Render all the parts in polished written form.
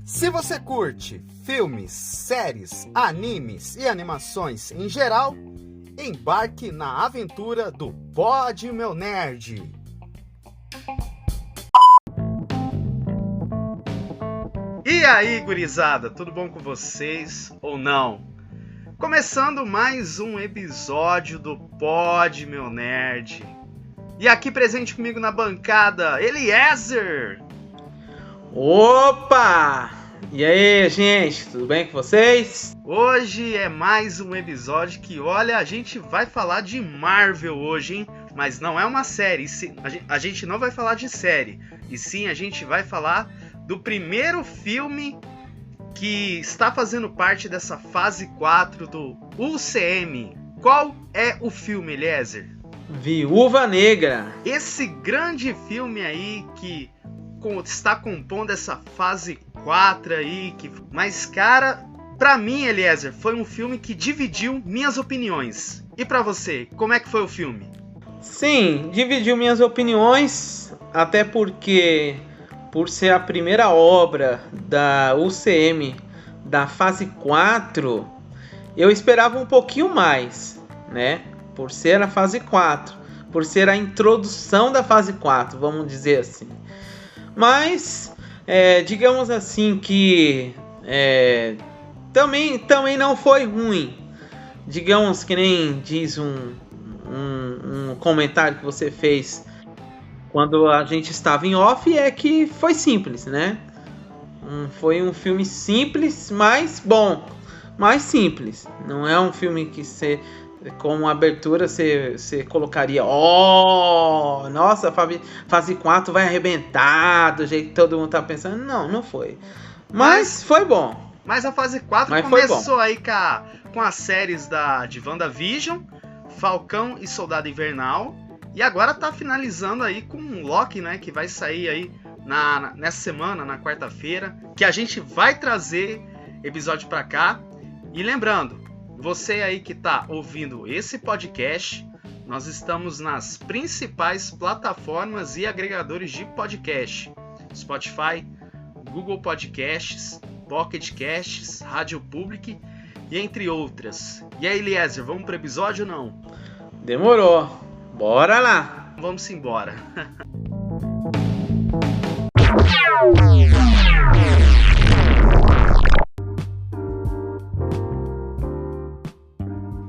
Se você curte filmes, séries, animes e animações em geral, embarque na aventura do Pod Meu Nerd. E aí, gurizada, tudo bom com vocês ou não? Começando mais um episódio do Pod Meu Nerd. E aqui presente comigo na bancada, Eliezer! Opa! E aí, gente, tudo bem com vocês? Hoje é mais um episódio que, olha, a gente vai falar de Marvel hoje, hein? Mas não é uma série, a gente não vai falar de série. E sim, a gente vai falar do primeiro filme que está fazendo parte dessa fase 4 do UCM. Qual é o filme, Eliezer? Viúva Negra. Esse grande filme aí que está compondo essa fase 4 aí. Mas, cara, pra mim, Eliezer, foi um filme que dividiu minhas opiniões. E pra você, como é que foi o filme? Sim, dividiu minhas opiniões, até porque, por ser a primeira obra da UCM da fase 4, eu esperava um pouquinho mais, né? Por ser a fase 4, por ser a introdução da fase 4, vamos dizer assim. Mas, digamos assim que também não foi ruim. Digamos que nem diz um comentário que você fez quando a gente estava em off, é que foi simples, né? Foi um filme simples, mas bom. Mais simples. Não é um filme que você, como abertura, você colocaria: oh, nossa, fase 4 vai arrebentar do jeito que todo mundo tá pensando. Não foi. Mas foi bom. Mas a fase 4 começou aí com as séries de WandaVision, Falcão e Soldado Invernal. E agora tá finalizando aí com Loki, né? Que vai sair aí nessa semana, na quarta-feira. Que a gente vai trazer episódio pra cá. E lembrando, você aí que tá ouvindo esse podcast, nós estamos nas principais plataformas e agregadores de podcast: Spotify, Google Podcasts, Pocket Casts, Rádio Public e entre outras. E aí, Eliezer, vamos pro episódio ou não? Demorou. Bora lá. Vamos embora.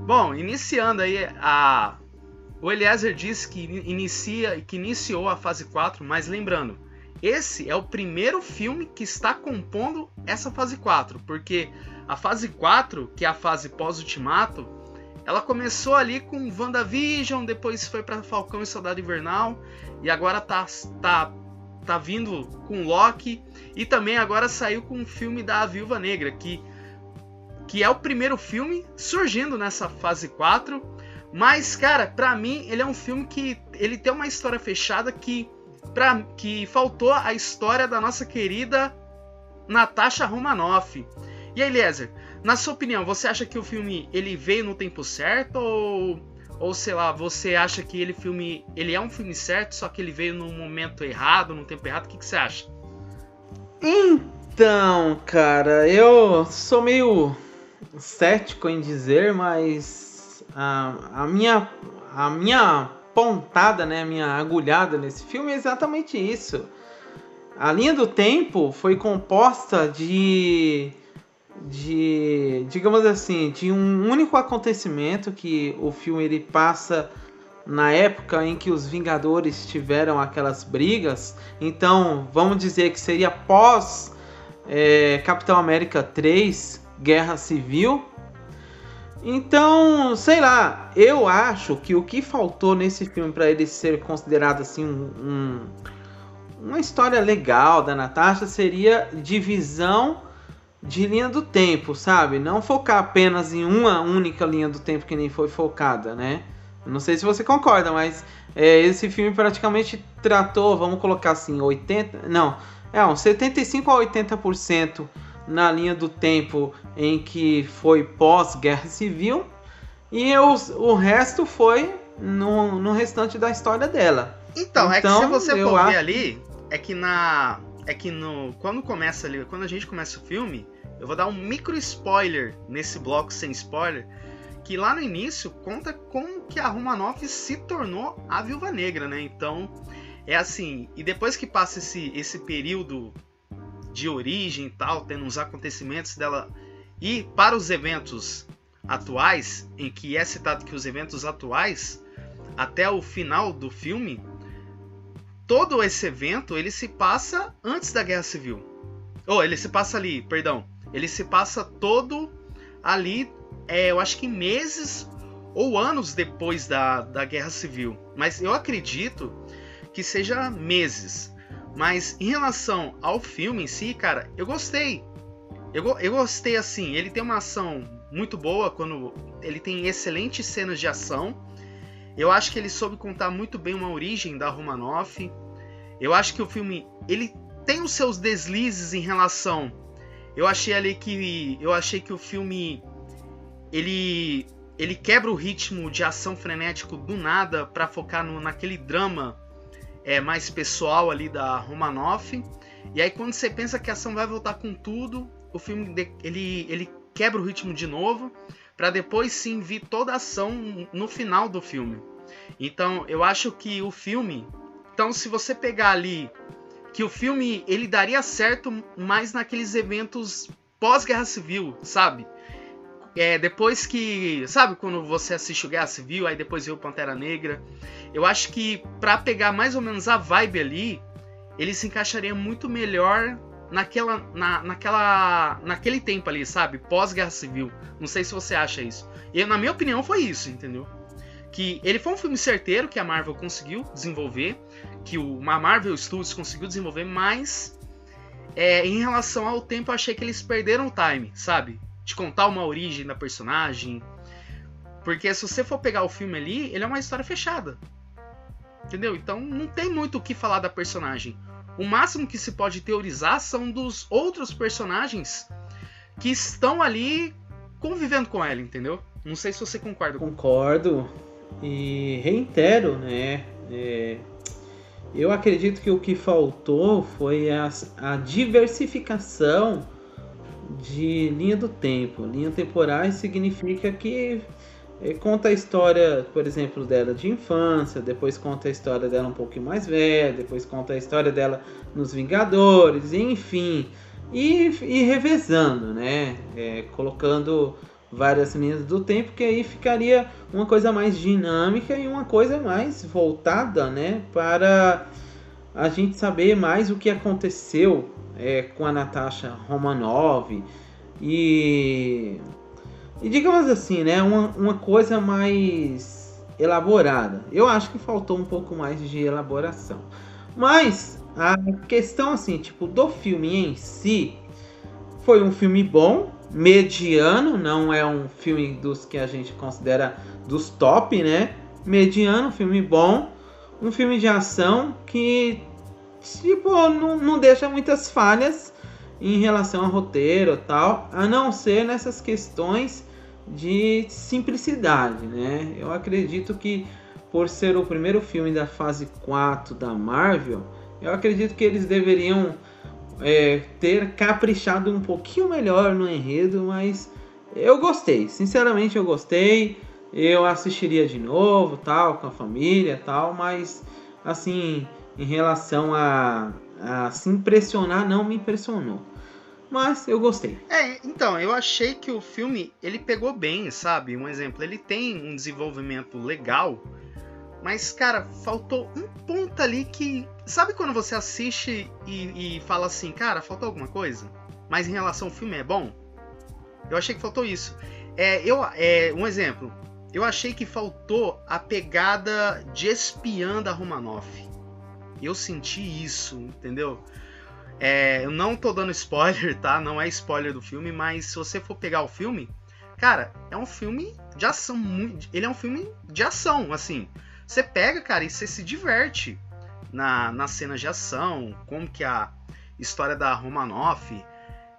Bom, iniciando aí, o Eliezer disse que iniciou a fase 4, mas lembrando, esse é o primeiro filme que está compondo essa fase 4, porque a fase 4, que é a fase pós-ultimato, ela começou ali com WandaVision, depois foi para Falcão e Soldado Invernal, e agora tá vindo com Loki, e também agora saiu com o filme da Viúva Negra, que é o primeiro filme surgindo nessa fase 4. Mas, cara, pra mim, ele é um filme que ele tem uma história fechada que faltou a história da nossa querida Natasha Romanoff. E aí, Eliezer, na sua opinião, você acha que o filme ele veio no tempo certo? Ou sei lá, você acha que ele é um filme certo, só que ele veio no momento errado, no tempo errado? O que você acha? Então, cara, eu sou meio cético em dizer, mas a minha pontada, né, a minha agulhada nesse filme é exatamente isso. A linha do tempo foi composta de digamos assim, de um único acontecimento, que o filme ele passa na época em que os Vingadores tiveram aquelas brigas. Então, vamos dizer que seria pós Capitão América 3, Guerra Civil. Então, sei lá, eu acho que o que faltou nesse filme para ele ser considerado assim uma história legal da Natasha seria divisão de linha do tempo, sabe? Não focar apenas em uma única linha do tempo que nem foi focada, né? Não sei se você concorda, mas esse filme praticamente tratou, vamos colocar assim, 75 a 80% na linha do tempo em que foi pós-Guerra Civil, e o resto foi no restante da história dela. Então, é que se você eu for ver acho. ali, quando a gente começa o filme, eu vou dar um micro spoiler nesse bloco sem spoiler, que lá no início conta como que a Romanoff se tornou a Viúva Negra, né? Então, é assim, e depois que passa esse período de origem e tal, tendo uns acontecimentos dela, e para os eventos atuais, em que é citado que os eventos atuais, até o final do filme, todo esse evento, ele se passa antes da Guerra Civil. Ele se passa ali, perdão. Ele se passa todo ali, eu acho que meses ou anos depois da Guerra Civil. Mas eu acredito que seja meses. Mas em relação ao filme em si, cara, eu gostei. Eu gostei assim, ele tem uma ação muito boa, quando ele tem excelentes cenas de ação. Eu acho que ele soube contar muito bem uma origem da Romanoff. Eu acho que o filme, ele tem os seus deslizes em relação... Eu achei que o filme, ele quebra o ritmo de ação frenético do nada para focar naquele drama mais pessoal ali da Romanoff. E aí quando você pensa que a ação vai voltar com tudo, o filme ele quebra o ritmo de novo, para depois sim vir toda a ação no final do filme. Então eu acho que o filme... Então se você pegar ali que o filme ele daria certo mais naqueles eventos pós-Guerra Civil, sabe? Depois que... Sabe quando você assiste o Guerra Civil, aí depois vê o Pantera Negra? Eu acho que pra pegar mais ou menos a vibe ali, ele se encaixaria muito melhor naquele tempo ali, sabe? Pós-Guerra Civil. Não sei se você acha isso. E na minha opinião foi isso, entendeu? Que ele foi um filme certeiro que a Marvel conseguiu desenvolver, que a Marvel Studios conseguiu desenvolver, mas em relação ao tempo eu achei que eles perderam o time, sabe? De contar uma origem da personagem. Porque se você for pegar o filme ali, ele é uma história fechada. Entendeu? Então não tem muito o que falar da personagem. O máximo que se pode teorizar são dos outros personagens que estão ali convivendo com ela, entendeu? Não sei se você concorda. Concordo. E reitero, né? Eu acredito que o que faltou foi a diversificação de linha do tempo. Linha temporais significa que conta a história, por exemplo, dela de infância, depois conta a história dela um pouquinho mais velha, depois conta a história dela nos Vingadores, enfim. E revezando, né? Colocando várias linhas do tempo, que aí ficaria uma coisa mais dinâmica e uma coisa mais voltada, né, para a gente saber mais o que aconteceu com a Natasha Romanoff e digamos assim, né, uma coisa mais elaborada. Eu acho que faltou um pouco mais de elaboração, mas a questão assim, tipo, do filme em si, foi um filme bom, mediano, não é um filme dos que a gente considera dos top, né? Mediano, filme bom, um filme de ação que, tipo, não deixa muitas falhas em relação ao roteiro e tal, a não ser nessas questões de simplicidade, né? Eu acredito que, por ser o primeiro filme da fase 4 da Marvel, eu acredito que eles deveriam ter caprichado um pouquinho melhor no enredo, mas eu gostei, sinceramente eu gostei, eu assistiria de novo, tal, com a família, tal, mas assim, em relação a se impressionar, não me impressionou, mas eu gostei. Então, eu achei que o filme, ele pegou bem, sabe? Um exemplo, ele tem um desenvolvimento legal, mas, cara, faltou um ponto ali que... Sabe quando você assiste e fala assim, cara, faltou alguma coisa? Mas em relação ao filme é bom? Eu achei que faltou isso. Um exemplo. Eu achei que faltou a pegada de espiã da Romanoff. Eu senti isso, entendeu? Eu não tô dando spoiler, tá? Não é spoiler do filme, mas se você for pegar o filme... Cara, é um filme de ação. Ele é um filme de ação, assim... Você pega, cara, e você se diverte nas cenas de ação, como que a história da Romanoff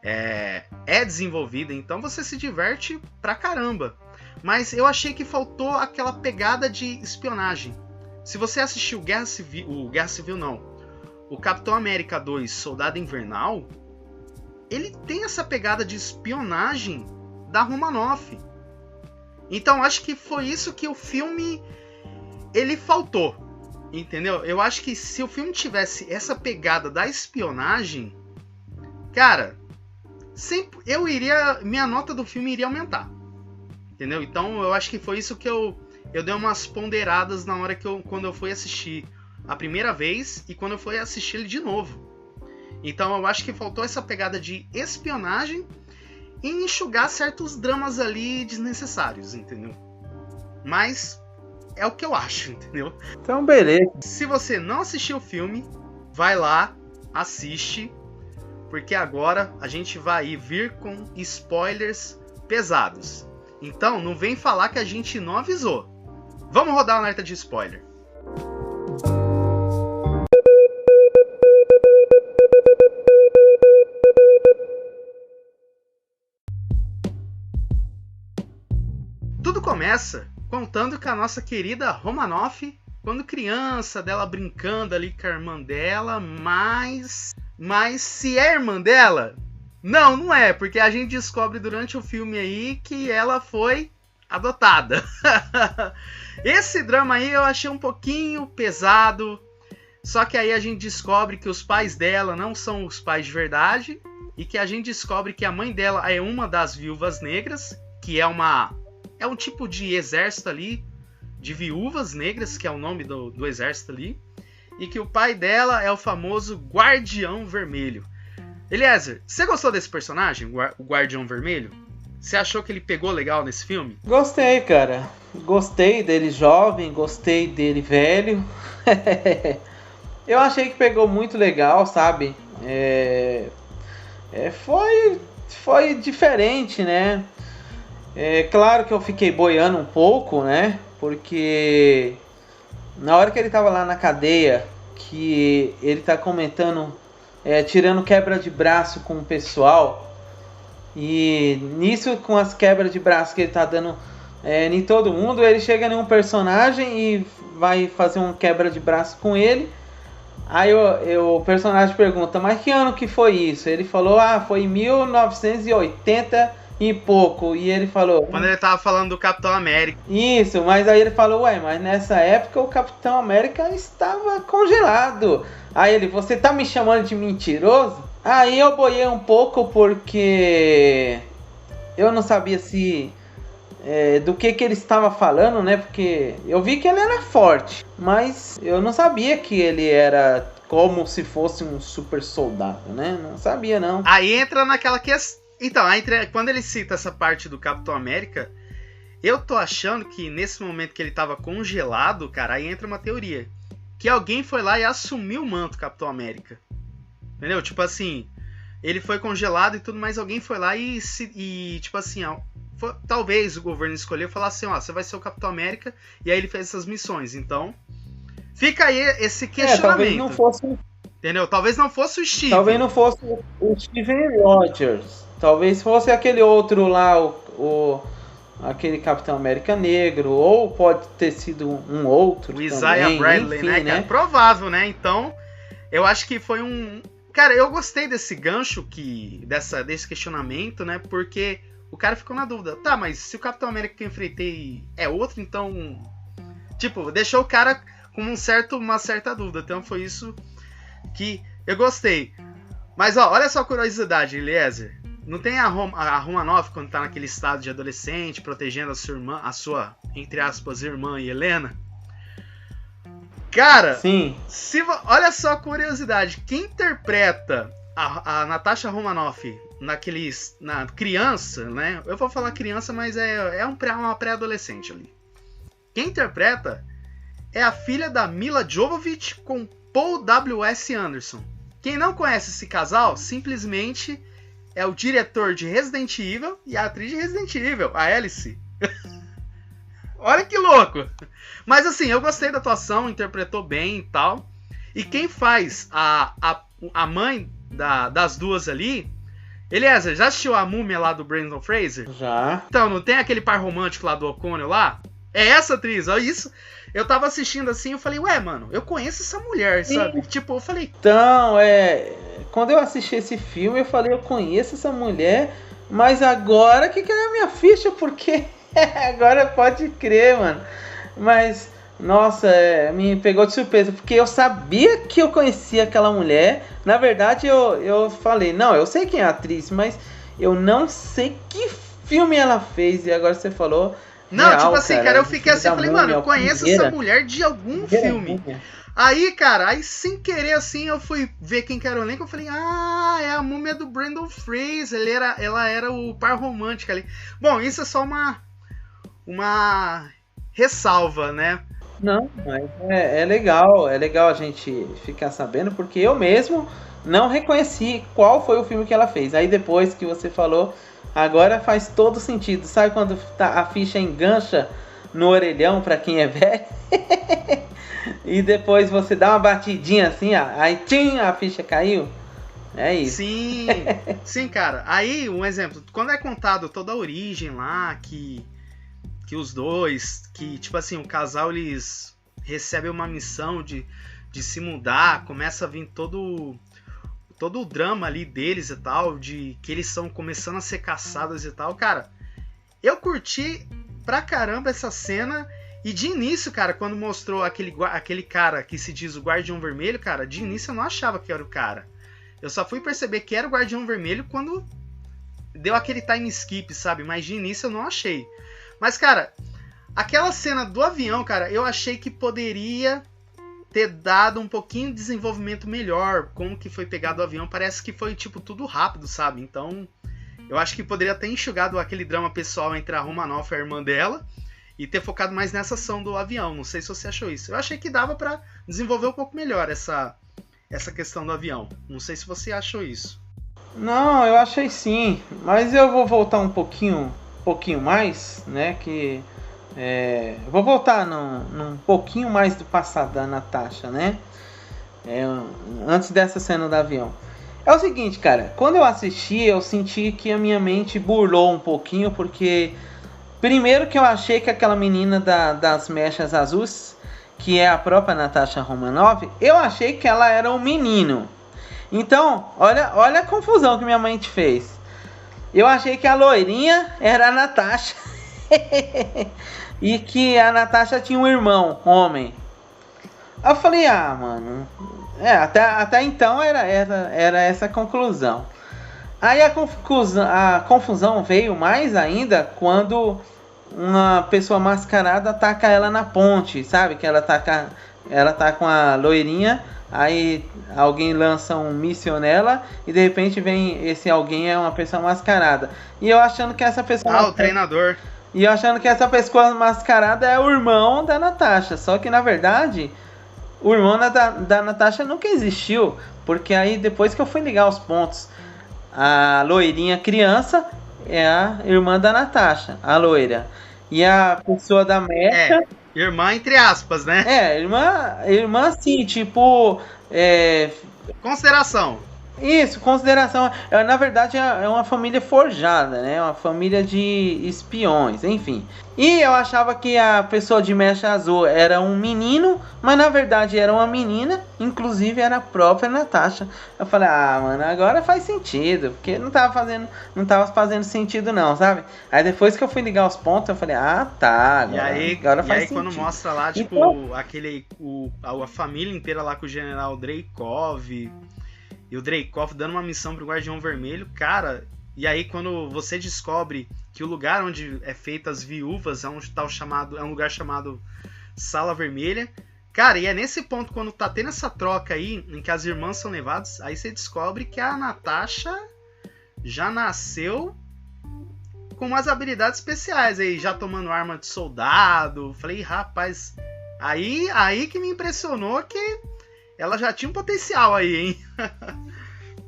é desenvolvida, então você se diverte pra caramba. Mas eu achei que faltou aquela pegada de espionagem, se você assistiu Guerra Civil não, o Capitão América 2, Soldado Invernal, ele tem essa pegada de espionagem da Romanoff. Então acho que foi isso que o filme ele faltou, entendeu? Eu acho que se o filme tivesse essa pegada da espionagem, cara, minha nota do filme iria aumentar, entendeu? Então eu acho que foi isso que eu dei umas ponderadas na hora quando eu fui assistir a primeira vez e quando eu fui assistir ele de novo. Então eu acho que faltou essa pegada de espionagem e enxugar certos dramas ali desnecessários, entendeu? Mas é o que eu acho, entendeu? Então, beleza. Se você não assistiu o filme, vai lá, assiste, porque agora a gente vai vir com spoilers pesados. Então, não vem falar que a gente não avisou. Vamos rodar o alerta de spoiler. Tudo começa contando com a nossa querida Romanoff, quando criança, dela brincando ali com a irmã dela, mas se é irmã dela, não é, porque a gente descobre durante o filme aí que ela foi adotada. Esse drama aí eu achei um pouquinho pesado, só que aí a gente descobre que os pais dela não são os pais de verdade, e que a gente descobre que a mãe dela é uma das viúvas negras, que é um tipo de exército ali, de viúvas negras, que é o nome do exército ali, e que o pai dela é o famoso Guardião Vermelho. Eliezer, você gostou desse personagem, o Guardião Vermelho? Você achou que ele pegou legal nesse filme? Gostei, cara. Gostei dele jovem, gostei dele velho. Eu achei que pegou muito legal, sabe? Foi diferente, né? É claro que eu fiquei boiando um pouco, né? Porque na hora que ele tava lá na cadeia, que ele tá comentando, tirando quebra de braço com o pessoal, e nisso, com as quebras de braço que ele tá dando em todo mundo, ele chega em um personagem e vai fazer um quebra de braço com ele. Aí o personagem pergunta, mas que ano que foi isso? Ele falou, foi em 1980 e pouco. E ele falou... Quando ele tava falando do Capitão América. Isso, mas aí ele falou, mas nessa época o Capitão América estava congelado. Aí ele, você tá me chamando de mentiroso? Aí eu boiei um pouco porque eu não sabia do que ele estava falando, né? Porque eu vi que ele era forte, mas eu não sabia que ele era como se fosse um super soldado, né? Não sabia, não. Aí entra naquela questão. Então, quando ele cita essa parte do Capitão América, eu tô achando que nesse momento que ele tava congelado, cara, aí entra uma teoria. Que alguém foi lá e assumiu o manto Capitão América. Entendeu? Tipo assim, ele foi congelado e tudo, mas alguém foi lá e tipo assim, talvez o governo escolheu falar assim, você vai ser o Capitão América, e aí ele fez essas missões. Então, fica aí esse questionamento. Talvez não fosse... Entendeu? Talvez não fosse o Steve. Talvez não fosse o Steven Rogers. Talvez fosse aquele outro lá, aquele Capitão América negro, ou pode ter sido um outro. O Isaiah Bradley, enfim, né? É provável, né? Então, eu acho que foi um... Cara, eu gostei desse gancho, desse questionamento, né? Porque o cara ficou na dúvida. Tá, mas se o Capitão América que eu enfrentei é outro, então... Tipo, deixou o cara com uma certa dúvida. Então foi isso que eu gostei. Mas, olha só a curiosidade, Eliezer. Não tem a Romanoff, quando tá naquele estado de adolescente, protegendo a sua, entre aspas, irmã Helena? Cara, sim. Olha só a curiosidade. Quem interpreta a Natasha Romanoff na criança, né? Eu vou falar criança, mas é uma pré-adolescente ali. Quem interpreta é a filha da Mila Jovovich com Paul W.S. Anderson. Quem não conhece esse casal, simplesmente... é o diretor de Resident Evil e a atriz de Resident Evil, a Alice. Olha que louco! Mas assim, eu gostei da atuação, interpretou bem e tal. E quem faz a mãe das duas ali... Eliezer, já assistiu a Múmia lá do Brendan Fraser? Já. Então, não tem aquele par romântico lá do O'Connell lá? É essa atriz, olha isso. Eu tava assistindo assim, eu falei, ué, mano, eu conheço essa mulher, sabe? Tipo, eu falei... Então, quando eu assisti esse filme, eu falei, eu conheço essa mulher, mas agora que caiu a minha ficha, porque agora pode crer, mano. Mas, nossa, me pegou de surpresa, porque eu sabia que eu conhecia aquela mulher. Na verdade, eu falei, não, eu sei quem é a atriz, mas eu não sei que filme ela fez, e agora você falou... Não, real, tipo assim, cara, eu fiquei assim, eu falei, mano, eu conheço essa mulher de algum filme. Aí, cara, sem querer, assim, eu fui ver quem que era o elenco, eu falei, é a múmia do Brendan Fraser, ela era o par romântico ali. Bom, isso é só uma ressalva, né? Não, mas é legal a gente ficar sabendo, porque eu mesmo não reconheci qual foi o filme que ela fez. Aí depois que você falou, agora faz todo sentido. Sabe quando a ficha engancha no orelhão pra quem é velho? E depois você dá uma batidinha assim, aí tchim, a ficha caiu. É isso. Sim, sim, cara. Aí, um exemplo, quando é contado toda a origem lá, que os dois, que tipo assim, o casal, eles recebem uma missão de se mudar, começa a vir todo o drama ali deles e tal, de que eles estão começando a ser caçados e tal, cara, eu curti pra caramba essa cena. E de início, cara, quando mostrou aquele cara que se diz o Guardião Vermelho, cara, de início eu não achava que era o cara. Eu só fui perceber que era o Guardião Vermelho quando deu aquele time skip, sabe? Mas de início eu não achei. Mas, cara, aquela cena do avião, cara, eu achei que poderia ter dado um pouquinho de desenvolvimento melhor. Como que foi pegado o avião, parece que foi, tipo, tudo rápido, sabe? Então, eu acho que poderia ter enxugado aquele drama pessoal entre a Romanoff e a irmã dela e ter focado mais nessa ação do avião. Não sei se você achou isso. Eu achei que dava pra desenvolver um pouco melhor essa questão do avião. Não sei se você achou isso. Não, eu achei sim. Mas eu vou voltar um pouquinho mais, né? Vou voltar num pouquinho mais do passado da Natasha, né? Antes dessa cena do avião. É o seguinte, cara. Quando eu assisti, eu senti que a minha mente burlou um pouquinho, porque... Primeiro que eu achei que aquela menina das mechas azuis, que é a própria Natasha Romanoff, eu achei que ela era um menino. Então, olha a confusão que minha mente fez. Eu achei que a loirinha era a Natasha. E que a Natasha tinha um irmão, homem. Eu falei, mano... até então era essa a conclusão. Aí a confusão veio mais ainda quando uma pessoa mascarada ataca ela na ponte, sabe? Que ela tá com a loirinha, aí alguém lança um míssil nela e de repente vem esse alguém é uma pessoa mascarada. E eu achando que essa pessoa... o treinador. E eu achando que essa pessoa mascarada é o irmão da Natasha. Só que na verdade, o irmão da Natasha nunca existiu. Porque aí depois que eu fui ligar os pontos, a loirinha criança é a irmã da Natasha, a loira. E a pessoa da mecha... irmã entre aspas, né? Irmã assim, tipo... Consideração. Isso, consideração. Na verdade é uma família forjada, né? Uma família de espiões, enfim. E eu achava que a pessoa de mecha azul era um menino, mas na verdade era uma menina, inclusive era a própria Natasha. Eu falei, mano, agora faz sentido, porque não tava fazendo sentido não, sabe? Aí depois que eu fui ligar os pontos, eu falei, tá, agora faz sentido. Quando mostra lá, tipo, então... a família inteira lá com o General Dreykov... E o Dreykov dando uma missão pro Guardião Vermelho, cara. E aí quando você descobre que o lugar onde é feita as viúvas é um lugar chamado Sala Vermelha. Cara, e é nesse ponto, quando tá tendo essa troca aí, em que as irmãs são levadas, aí você descobre que a Natasha já nasceu com umas habilidades especiais aí, já tomando arma de soldado. Falei, rapaz, aí que me impressionou que ela já tinha um potencial aí, hein?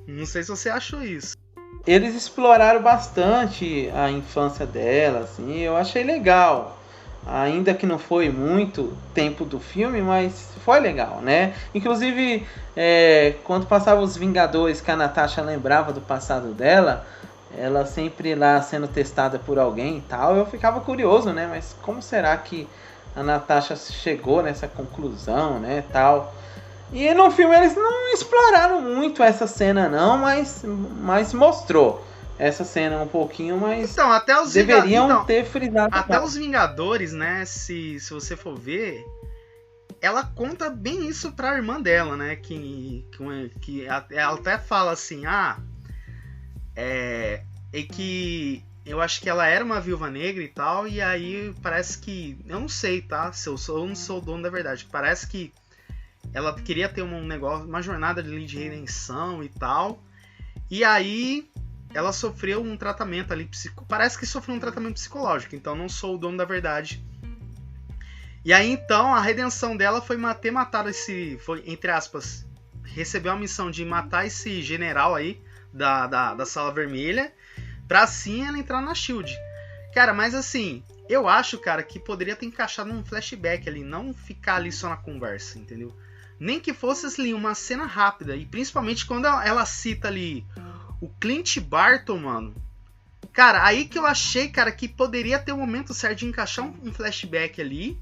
Não sei se você achou isso. Eles exploraram bastante a infância dela, assim, eu achei legal. Ainda que não foi muito tempo do filme, mas foi legal, né? Inclusive, quando passava os Vingadores, que a Natasha lembrava do passado dela, ela sempre lá sendo testada por alguém e tal, eu ficava curioso, né? Mas como será que a Natasha chegou nessa conclusão, né, tal? E no filme eles não exploraram muito essa cena não, mas mostrou essa cena um pouquinho, mas então, até os deveriam ter frisado. Até os Vingadores, né, se você for ver, ela conta bem isso pra irmã dela, né, que ela até fala assim, é que eu acho que ela era uma viúva negra e tal, e aí parece que, eu não sei, tá, se eu não sou o dono da verdade, parece que ela queria ter um negócio, uma jornada de redenção e tal, e aí ela sofreu um tratamento ali, parece que sofreu um tratamento psicológico, então não sou o dono da verdade. E aí então a redenção dela foi ter matado foi, entre aspas, recebeu a missão de matar esse general aí da Sala Vermelha, pra assim ela entrar na SHIELD. Cara, mas assim, eu acho, cara, que poderia ter encaixado num flashback ali, não ficar ali só na conversa, entendeu? Nem que fosse ali uma cena rápida, e principalmente quando ela cita ali o Clint Barton, mano. Cara, aí que eu achei, cara, que poderia ter o momento certo de encaixar um flashback ali,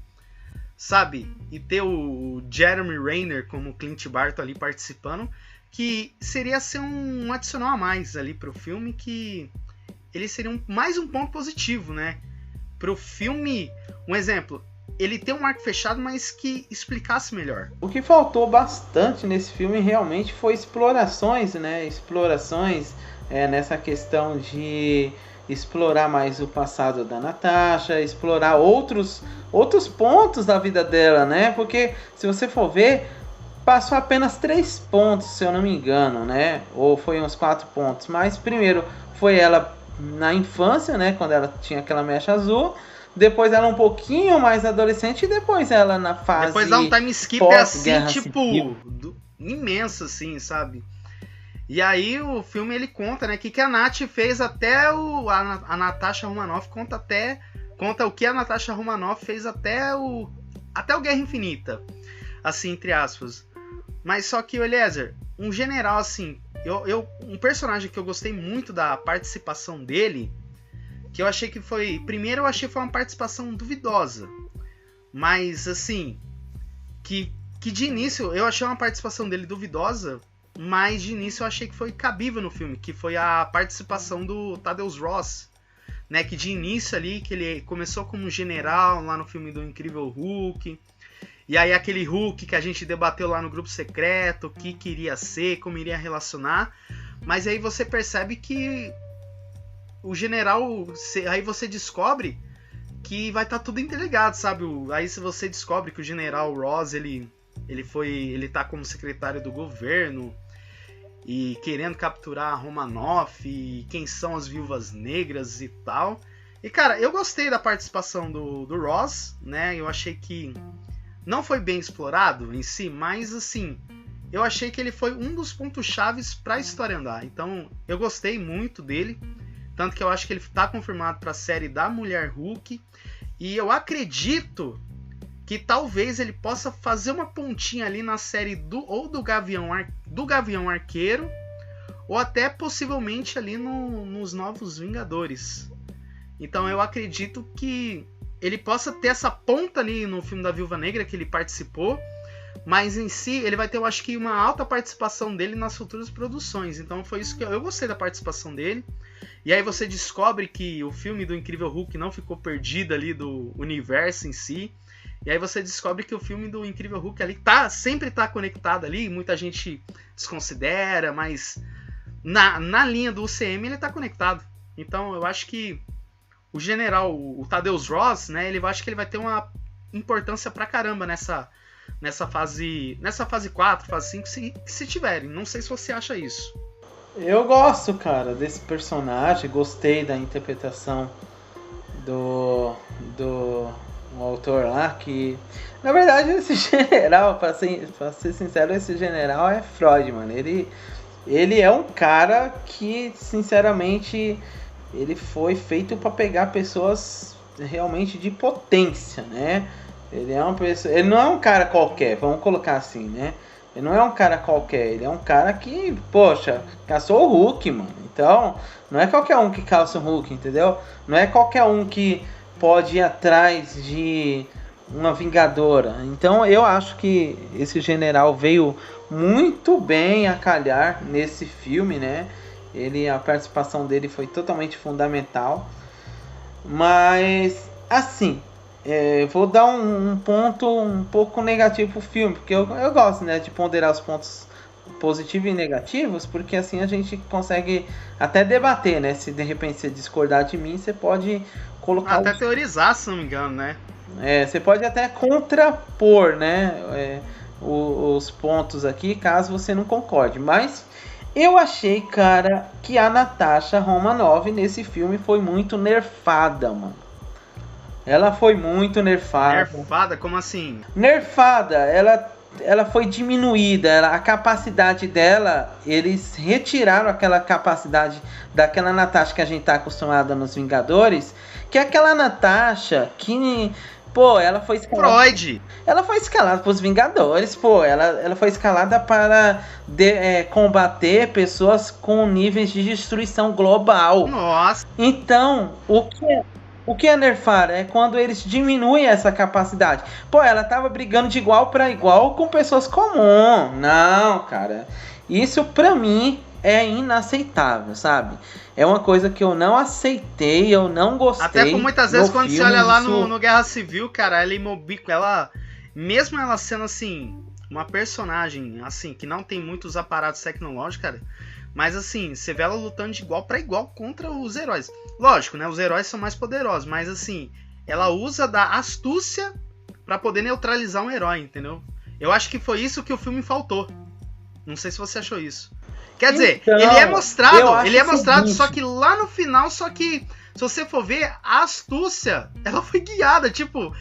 sabe? E ter o Jeremy Renner como Clint Barton ali participando, que seria ser um adicional a mais ali pro filme, que ele seria mais um ponto positivo, né? Pro filme, um exemplo, ele tem um arco fechado, mas que explicasse melhor. O que faltou bastante nesse filme realmente foi explorações, né? Explorações nessa questão de explorar mais o passado da Natasha, explorar outros pontos da vida dela, né? Porque se você for ver, passou apenas 3 pontos, se eu não me engano, né? Ou foi uns 4 pontos. Mas primeiro foi ela na infância, né? Quando ela tinha aquela mecha azul. Depois ela um pouquinho mais adolescente. E depois ela na fase... Depois dá um time skip assim, tipo... imenso, assim, sabe? E aí o filme ele conta, né? Que a Nath fez até a Natasha Romanoff conta o que a Natasha Romanoff fez até o Guerra Infinita. Assim, entre aspas. Mas só que o Eliezer, um general assim, um personagem que eu gostei muito da participação dele, que eu achei que foi, primeiro eu achei que foi uma participação duvidosa, mas assim, que de início eu achei uma participação dele duvidosa, mas de início eu achei que foi cabível no filme, que foi a participação do Thaddeus Ross, né, que de início ali, que ele começou como general lá no filme do Incrível Hulk. E aí aquele Hulk que a gente debateu lá no grupo secreto, o que queria ser, como iria relacionar. Mas aí você percebe que o general... Aí você descobre que vai estar tudo interligado, sabe? Aí se você descobre que o general Ross, ele tá como secretário do governo e querendo capturar a Romanoff, e quem são as viúvas negras e tal. E cara, eu gostei da participação do Ross, né? Eu achei que não foi bem explorado em si, mas assim, eu achei que ele foi um dos pontos chaves para a história andar. Então, eu gostei muito dele, tanto que eu acho que ele está confirmado para a série da Mulher Hulk, e eu acredito que talvez ele possa fazer uma pontinha ali na série do Gavião Arqueiro, ou até possivelmente ali nos Novos Vingadores. Então, eu acredito que ele possa ter essa ponta ali no filme da Viúva Negra que ele participou, mas em si ele vai ter, eu acho que, uma alta participação dele nas futuras produções. Então foi isso que eu gostei da participação dele. E aí você descobre que o filme do Incrível Hulk não ficou perdido ali do universo em si. E aí você descobre que o filme do Incrível Hulk ali sempre tá conectado ali. Muita gente desconsidera, mas na linha do UCM ele tá conectado. Então eu acho que o general, o Thaddeus Ross, né, eu acho que ele vai ter uma importância pra caramba nessa fase 4, fase 5, se tiverem. Não sei se você acha isso. Eu gosto, cara, desse personagem, gostei da interpretação do autor lá, que na verdade esse general, pra ser sincero, esse general é Freud, mano. Ele é um cara que, sinceramente, ele foi feito para pegar pessoas realmente de potência, né? Ele não é um cara qualquer, vamos colocar assim, né? Ele não é um cara qualquer, ele é um cara que, poxa, caçou o Hulk, mano. Então, não é qualquer um que caça o Hulk, entendeu? Não é qualquer um que pode ir atrás de uma Vingadora. Então, eu acho que esse general veio muito bem a calhar nesse filme, né? A participação dele foi totalmente fundamental. Mas, assim, vou dar um ponto um pouco negativo pro filme, porque eu gosto, né, de ponderar os pontos positivos e negativos, porque assim a gente consegue até debater, né? Se de repente você discordar de mim, você pode colocar... Até teorizar, se não me engano, né? Você pode até contrapor, né, os pontos aqui, caso você não concorde. Mas eu achei, cara, que a Natasha Romanoff nesse filme foi muito nerfada, mano. Ela foi muito nerfada. Nerfada? Como assim? Nerfada, ela foi diminuída. A capacidade dela, eles retiraram aquela capacidade daquela Natasha que a gente tá acostumada nos Vingadores. Que é aquela Natasha que... Pô, ela foi escalada. Freud! Ela foi escalada pros Vingadores, pô. Ela foi escalada para combater pessoas com níveis de destruição global. Nossa! Então, o que é nerfar? É quando eles diminuem essa capacidade. Pô, ela tava brigando de igual para igual com pessoas comuns. Não, cara. Isso pra mim é inaceitável, sabe? É uma coisa que eu não aceitei, eu não gostei. Até por muitas vezes quando filme, você olha lá isso... no Guerra Civil, cara, ela mesmo ela sendo assim, uma personagem assim, que não tem muitos aparatos tecnológicos, cara, mas assim, você vê ela lutando de igual para igual contra os heróis. Lógico, né? Os heróis são mais poderosos, mas assim, ela usa da astúcia para poder neutralizar um herói, entendeu? Eu acho que foi isso que o filme faltou. Não sei se você achou isso. Quer dizer, então, ele é mostrado, seguinte... só que lá no final, se você for ver, a astúcia, ela foi guiada, tipo,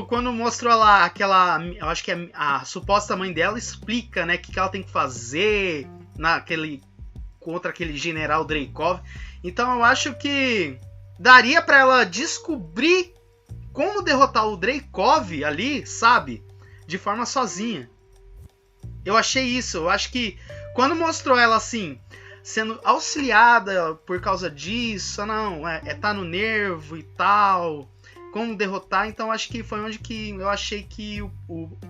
quando mostrou lá aquela, eu acho que a suposta mãe dela explica, né, o que ela tem que fazer contra aquele general Dreykov. Então eu acho que daria pra ela descobrir como derrotar o Dreykov ali, sabe? De forma sozinha. Eu achei isso, eu acho que quando mostrou ela assim, sendo auxiliada por causa disso, não, tá no nervo e tal, como derrotar, então acho que foi onde que eu achei que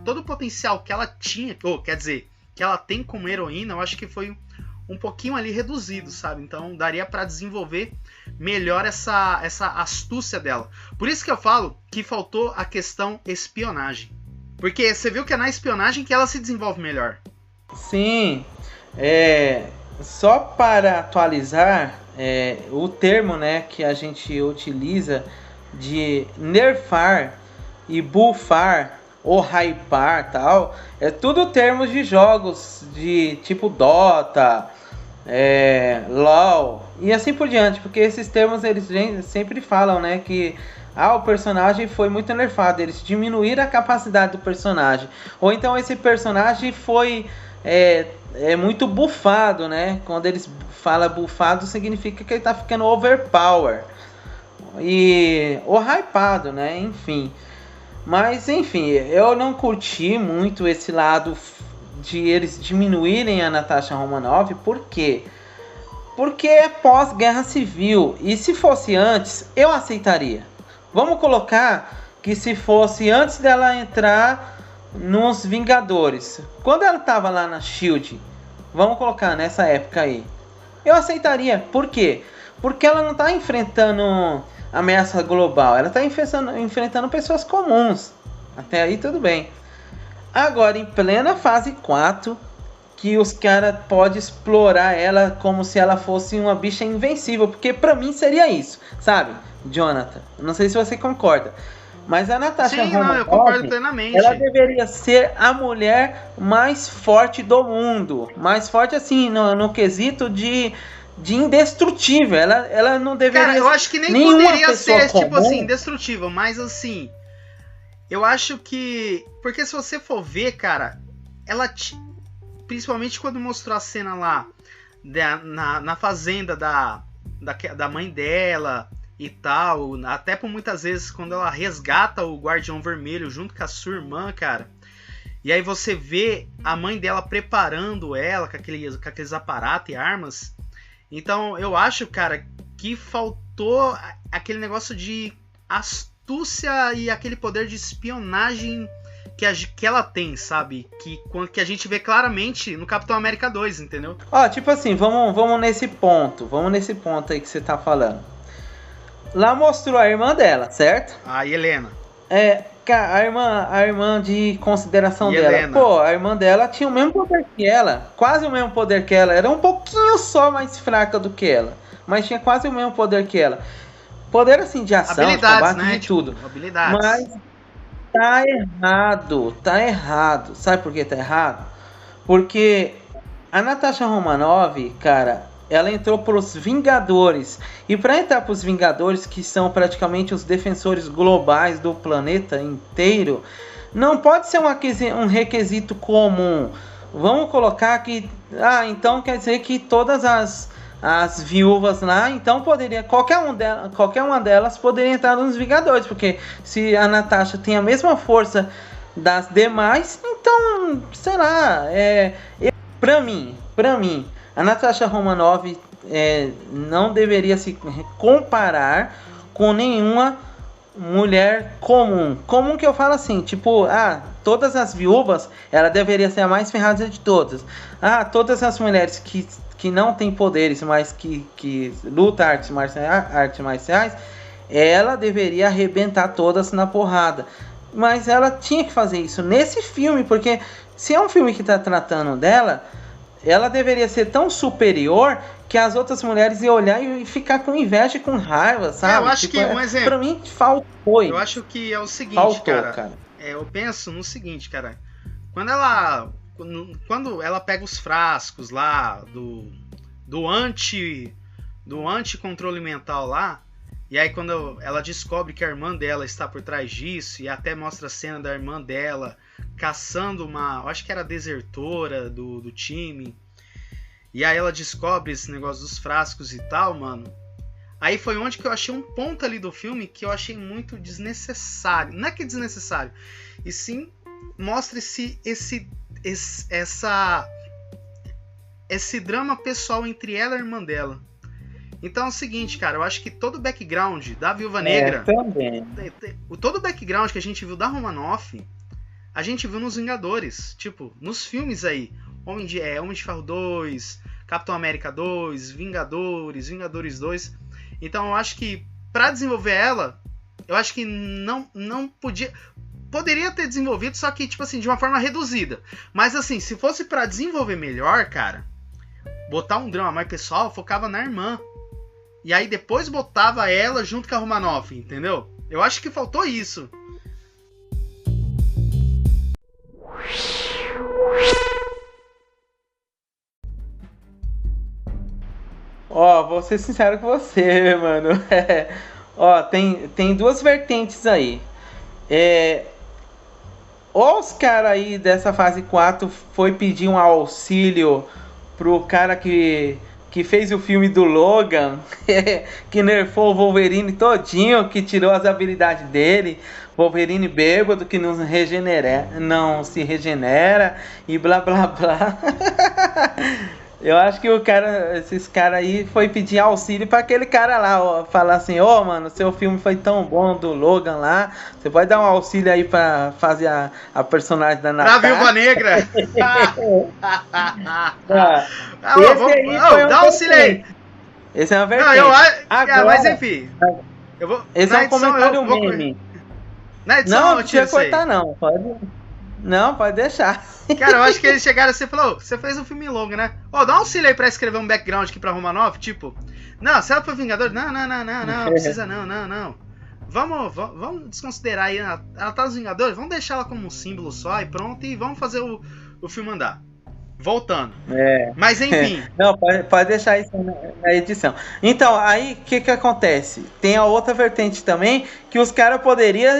todo o potencial que ela tinha, quer dizer, que ela tem como heroína, eu acho que foi um pouquinho ali reduzido, sabe? Então daria pra desenvolver melhor essa astúcia dela. Por isso que eu falo que faltou a questão espionagem. Porque você viu que é na espionagem que ela se desenvolve melhor. Sim, só para atualizar, o termo, né, que a gente utiliza de nerfar e buffar ou hypar tal, é tudo termos de jogos de tipo Dota, LoL e assim por diante, porque esses termos eles sempre falam, né, que o personagem foi muito nerfado, eles diminuíram a capacidade do personagem, ou então esse personagem foi muito buffado, né? Quando eles falam buffado, significa que ele tá ficando overpower ou hypado, né? Enfim. Mas enfim, eu não curti muito esse lado de eles diminuírem a Natasha Romanoff. Por quê? Porque é pós-guerra civil. E se fosse antes, eu aceitaria. Vamos colocar que se fosse antes dela entrar nos Vingadores, quando ela tava lá na SHIELD, vamos colocar nessa época aí, eu aceitaria. Por quê? Porque ela não tá enfrentando ameaça global, ela tá enfrentando pessoas comuns. Até aí tudo bem. Agora, em plena fase 4, que os caras podem explorar ela como se ela fosse uma bicha invencível, porque pra mim seria isso, sabe, Jonathan? Não sei se você concorda, mas a Natasha Romanoff, eu concordo plenamente. Ela deveria ser a mulher mais forte do mundo. Mais forte assim, no quesito de indestrutível. Ela não deveria... Cara, eu acho que nem poderia ser, tipo assim, indestrutível. Mas assim, eu acho que... Porque se você for ver, cara, ela... Principalmente quando mostrou a cena lá na fazenda da mãe dela... e tal, até por muitas vezes quando ela resgata o Guardião Vermelho junto com a sua irmã, cara, E aí você vê a mãe dela preparando ela com aqueles aparatos e armas. Então eu acho, cara, que faltou aquele negócio de astúcia e aquele poder de espionagem que ela tem, sabe? Que a gente vê claramente no Capitão América 2, entendeu? Ó, tipo assim, vamos nesse ponto. Vamos nesse ponto aí que você tá falando. Lá mostrou a irmã dela, certo? A Helena. A irmã de consideração E dela. Helena. Pô, a irmã dela tinha o mesmo poder que ela. Quase o mesmo poder que ela. Era um pouquinho só mais fraca do que ela. Mas tinha quase o mesmo poder que ela. Poder assim de ação, Habilidades, de combate, né? de tudo. Habilidades. Mas tá errado. Sabe por que tá errado? Porque a Natasha Romanoff, cara, ela entrou pros Vingadores. E para entrar pros Vingadores, que são praticamente os defensores globais do planeta inteiro, não pode ser um requisito comum. Vamos colocar que... então quer dizer que todas as viúvas lá, então poderia... Qualquer uma delas poderia entrar nos Vingadores. Porque se a Natasha tem a mesma força das demais, então, sei lá... Pra mim, a Natasha Romanoff não deveria se comparar com nenhuma mulher comum. Comum que eu falo assim, tipo, todas as viúvas, ela deveria ser a mais ferrada de todas. Todas as mulheres que não têm poderes, mas que lutam artes marciais, ela deveria arrebentar todas na porrada. Mas ela tinha que fazer isso nesse filme, porque se é um filme que está tratando dela, ela deveria ser tão superior que as outras mulheres iam olhar e ficar com inveja e com raiva, sabe? Eu acho que um exemplo. Pra mim, faltou. Eu acho que é o seguinte, cara. Eu penso no seguinte, cara. Quando ela pega os frascos lá do anti-controle mental lá, e aí quando ela descobre que a irmã dela está por trás disso, e até mostra a cena da irmã dela caçando eu acho que era desertora do time, e aí ela descobre esse negócio dos frascos e tal, mano. Aí foi onde que eu achei um ponto ali do filme que eu achei muito desnecessário. Não é que é desnecessário, e sim mostra esse drama pessoal entre ela e a irmã dela. Então é o seguinte, cara, eu acho que todo o background da Viúva Negra, todo o background que a gente viu da Romanoff, a gente viu nos Vingadores, tipo, nos filmes aí, Homem de Ferro 2, Capitão América 2, Vingadores 2. Então eu acho que pra desenvolver ela, eu acho que não poderia ter desenvolvido, só que tipo assim, de uma forma reduzida. Mas assim, se fosse pra desenvolver melhor, cara, botar um drama mais pessoal, focava na irmã. E aí depois botava ela junto com a Romanoff, entendeu? Eu acho que faltou isso. Vou ser sincero com você, mano. Tem duas vertentes aí. Ou os caras aí dessa fase 4 foi pedir um auxílio pro cara que fez o filme do Logan, que nerfou o Wolverine todinho, que tirou as habilidades dele, Wolverine bêbado, que não se regenera, e blá blá blá. Eu acho que esses caras aí foi pedir auxílio para aquele cara lá, falar assim, mano, seu filme foi tão bom do Logan lá, você pode dar um auxílio aí para fazer a personagem da Natasha. Pra Viúva Negra! Dá um auxílio aí! Esse é uma vertente. Agora, mas enfim, eu vou... Esse é um comentário meme. Na edição não precisa cortar não, pode deixar. Cara, eu acho que eles chegaram assim e falaram, você fez um filme longo, né? Dá um auxílio aí pra escrever um background aqui pra Romanoff, tipo... Não, se ela foi Vingador... Não precisa não. Vamos desconsiderar aí, ela tá nos Vingadores, vamos deixar ela como um símbolo só e pronto, e vamos fazer o filme andar. Voltando. Mas enfim. Não, pode deixar isso na edição. Então, aí o que acontece? Tem a outra vertente também, que os caras poderiam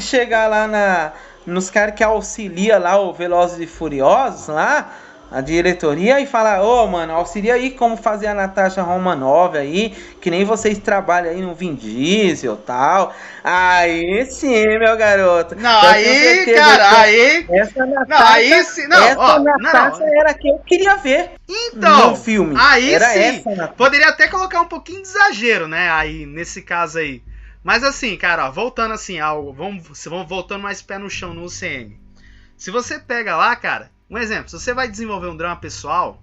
chegar lá nos caras que auxilia lá o Velozes e Furiosos lá, a diretoria e falar, ô, mano, auxilia aí como fazer a Natasha Romanoff aí, que nem vocês trabalham aí no Vin Diesel e tal. Aí sim, meu garoto. Não, Eu aí, tenho certeza cara, que aí... essa Não, Natasha, aí sim... Não, essa ó, Natasha não. era a que eu queria ver Então, no filme. aí Era sim. essa Natasha. Poderia até colocar um pouquinho de exagero, né, aí, nesse caso aí. Mas assim, cara, ó, voltando assim, vamos voltando mais pé no chão no UCM. Se você pega lá, cara, um exemplo, se você vai desenvolver um drama pessoal,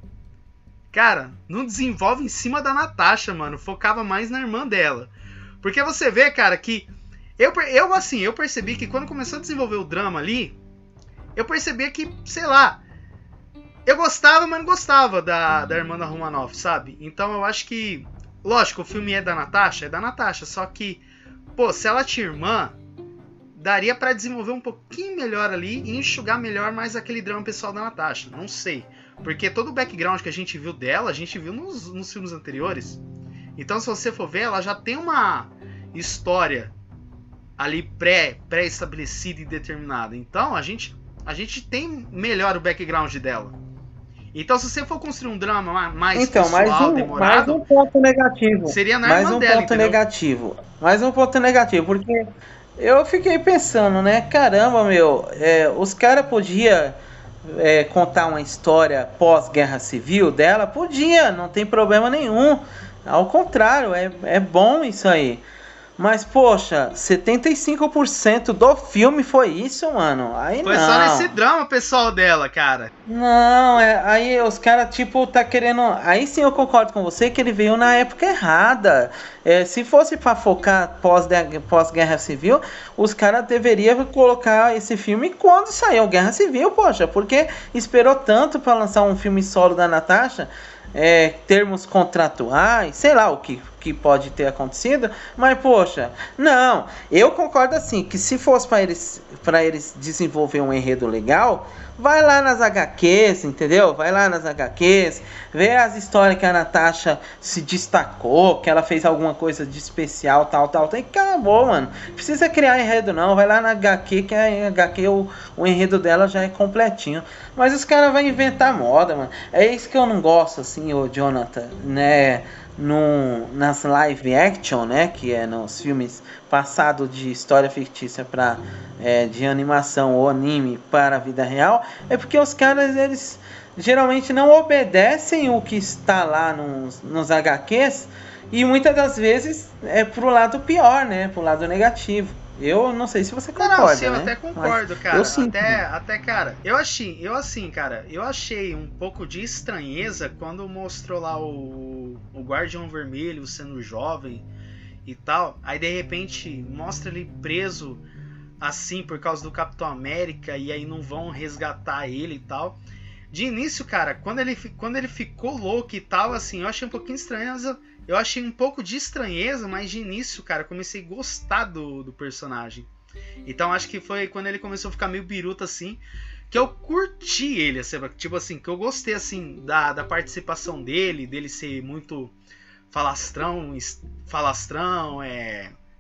cara, não desenvolve em cima da Natasha, mano. Focava mais na irmã dela. Porque você vê, cara, que... Eu percebi que quando começou a desenvolver o drama ali, eu percebi que, sei lá, eu gostava, mas não gostava da irmã da Romanoff, sabe? Então eu acho que... Lógico, o filme é da Natasha, só que, pô, se ela tinha irmã, daria pra desenvolver um pouquinho melhor ali e enxugar melhor mais aquele drama pessoal da Natasha. Não sei. Porque todo o background que a gente viu dela, a gente viu nos filmes anteriores. Então, se você for ver, ela já tem uma história ali pré-estabelecida e determinada. Então, a gente tem melhor o background dela. Então, se você for construir um drama mais pessoal, demorado... Mais um ponto negativo. Seria na irmã dela, negativo. Mais um ponto negativo, porque eu fiquei pensando, né? Caramba, meu, os caras podiam contar uma história pós-guerra civil dela? Podia, não tem problema nenhum. Ao contrário, é bom isso aí. Mas, poxa, 75% do filme foi isso, mano. Aí foi não. Só nesse drama pessoal dela, cara. Não, aí os caras, tipo, tá querendo... Aí sim eu concordo com você que ele veio na época errada. Se fosse pra focar pós-guerra civil, os caras deveriam colocar esse filme quando saiu Guerra Civil, poxa. Porque esperou tanto pra lançar um filme solo da Natasha... termos contratuais, sei lá o que pode ter acontecido, mas poxa, não, eu concordo assim, que se fosse para eles desenvolver um enredo legal, vai lá nas HQs, entendeu? Vai lá nas HQs, vê as histórias que a Natasha se destacou, que ela fez alguma coisa de especial, tal, tem que acabou, mano. Precisa criar enredo não, vai lá na HQ, que a HQ o enredo dela já é completinho. Mas os caras vão inventar moda, mano. É isso que eu não gosto, assim, o Jonathan, né? Nas live action, né, que é nos filmes passados de história fictícia para de animação ou anime para a vida real, é porque os caras eles geralmente não obedecem o que está lá nos HQs e muitas das vezes é pro lado pior, né, pro lado negativo. Eu não sei se você concorda, não, sim, eu né? até concordo, mas cara. Eu sinto. Até, cara, eu achei um pouco de estranheza quando mostrou lá o Guardião Vermelho sendo jovem e tal. Aí de repente mostra ele preso assim por causa do Capitão América e aí não vão resgatar ele e tal. De início, cara, quando ele ficou louco e tal, assim, eu achei um pouquinho estranho, mas eu achei um pouco de estranheza, mas de início, cara, comecei a gostar do personagem. Então acho que foi quando ele começou a ficar meio biruta, assim, que eu curti ele, assim, tipo assim, que eu gostei, assim, da participação dele ser muito falastrão,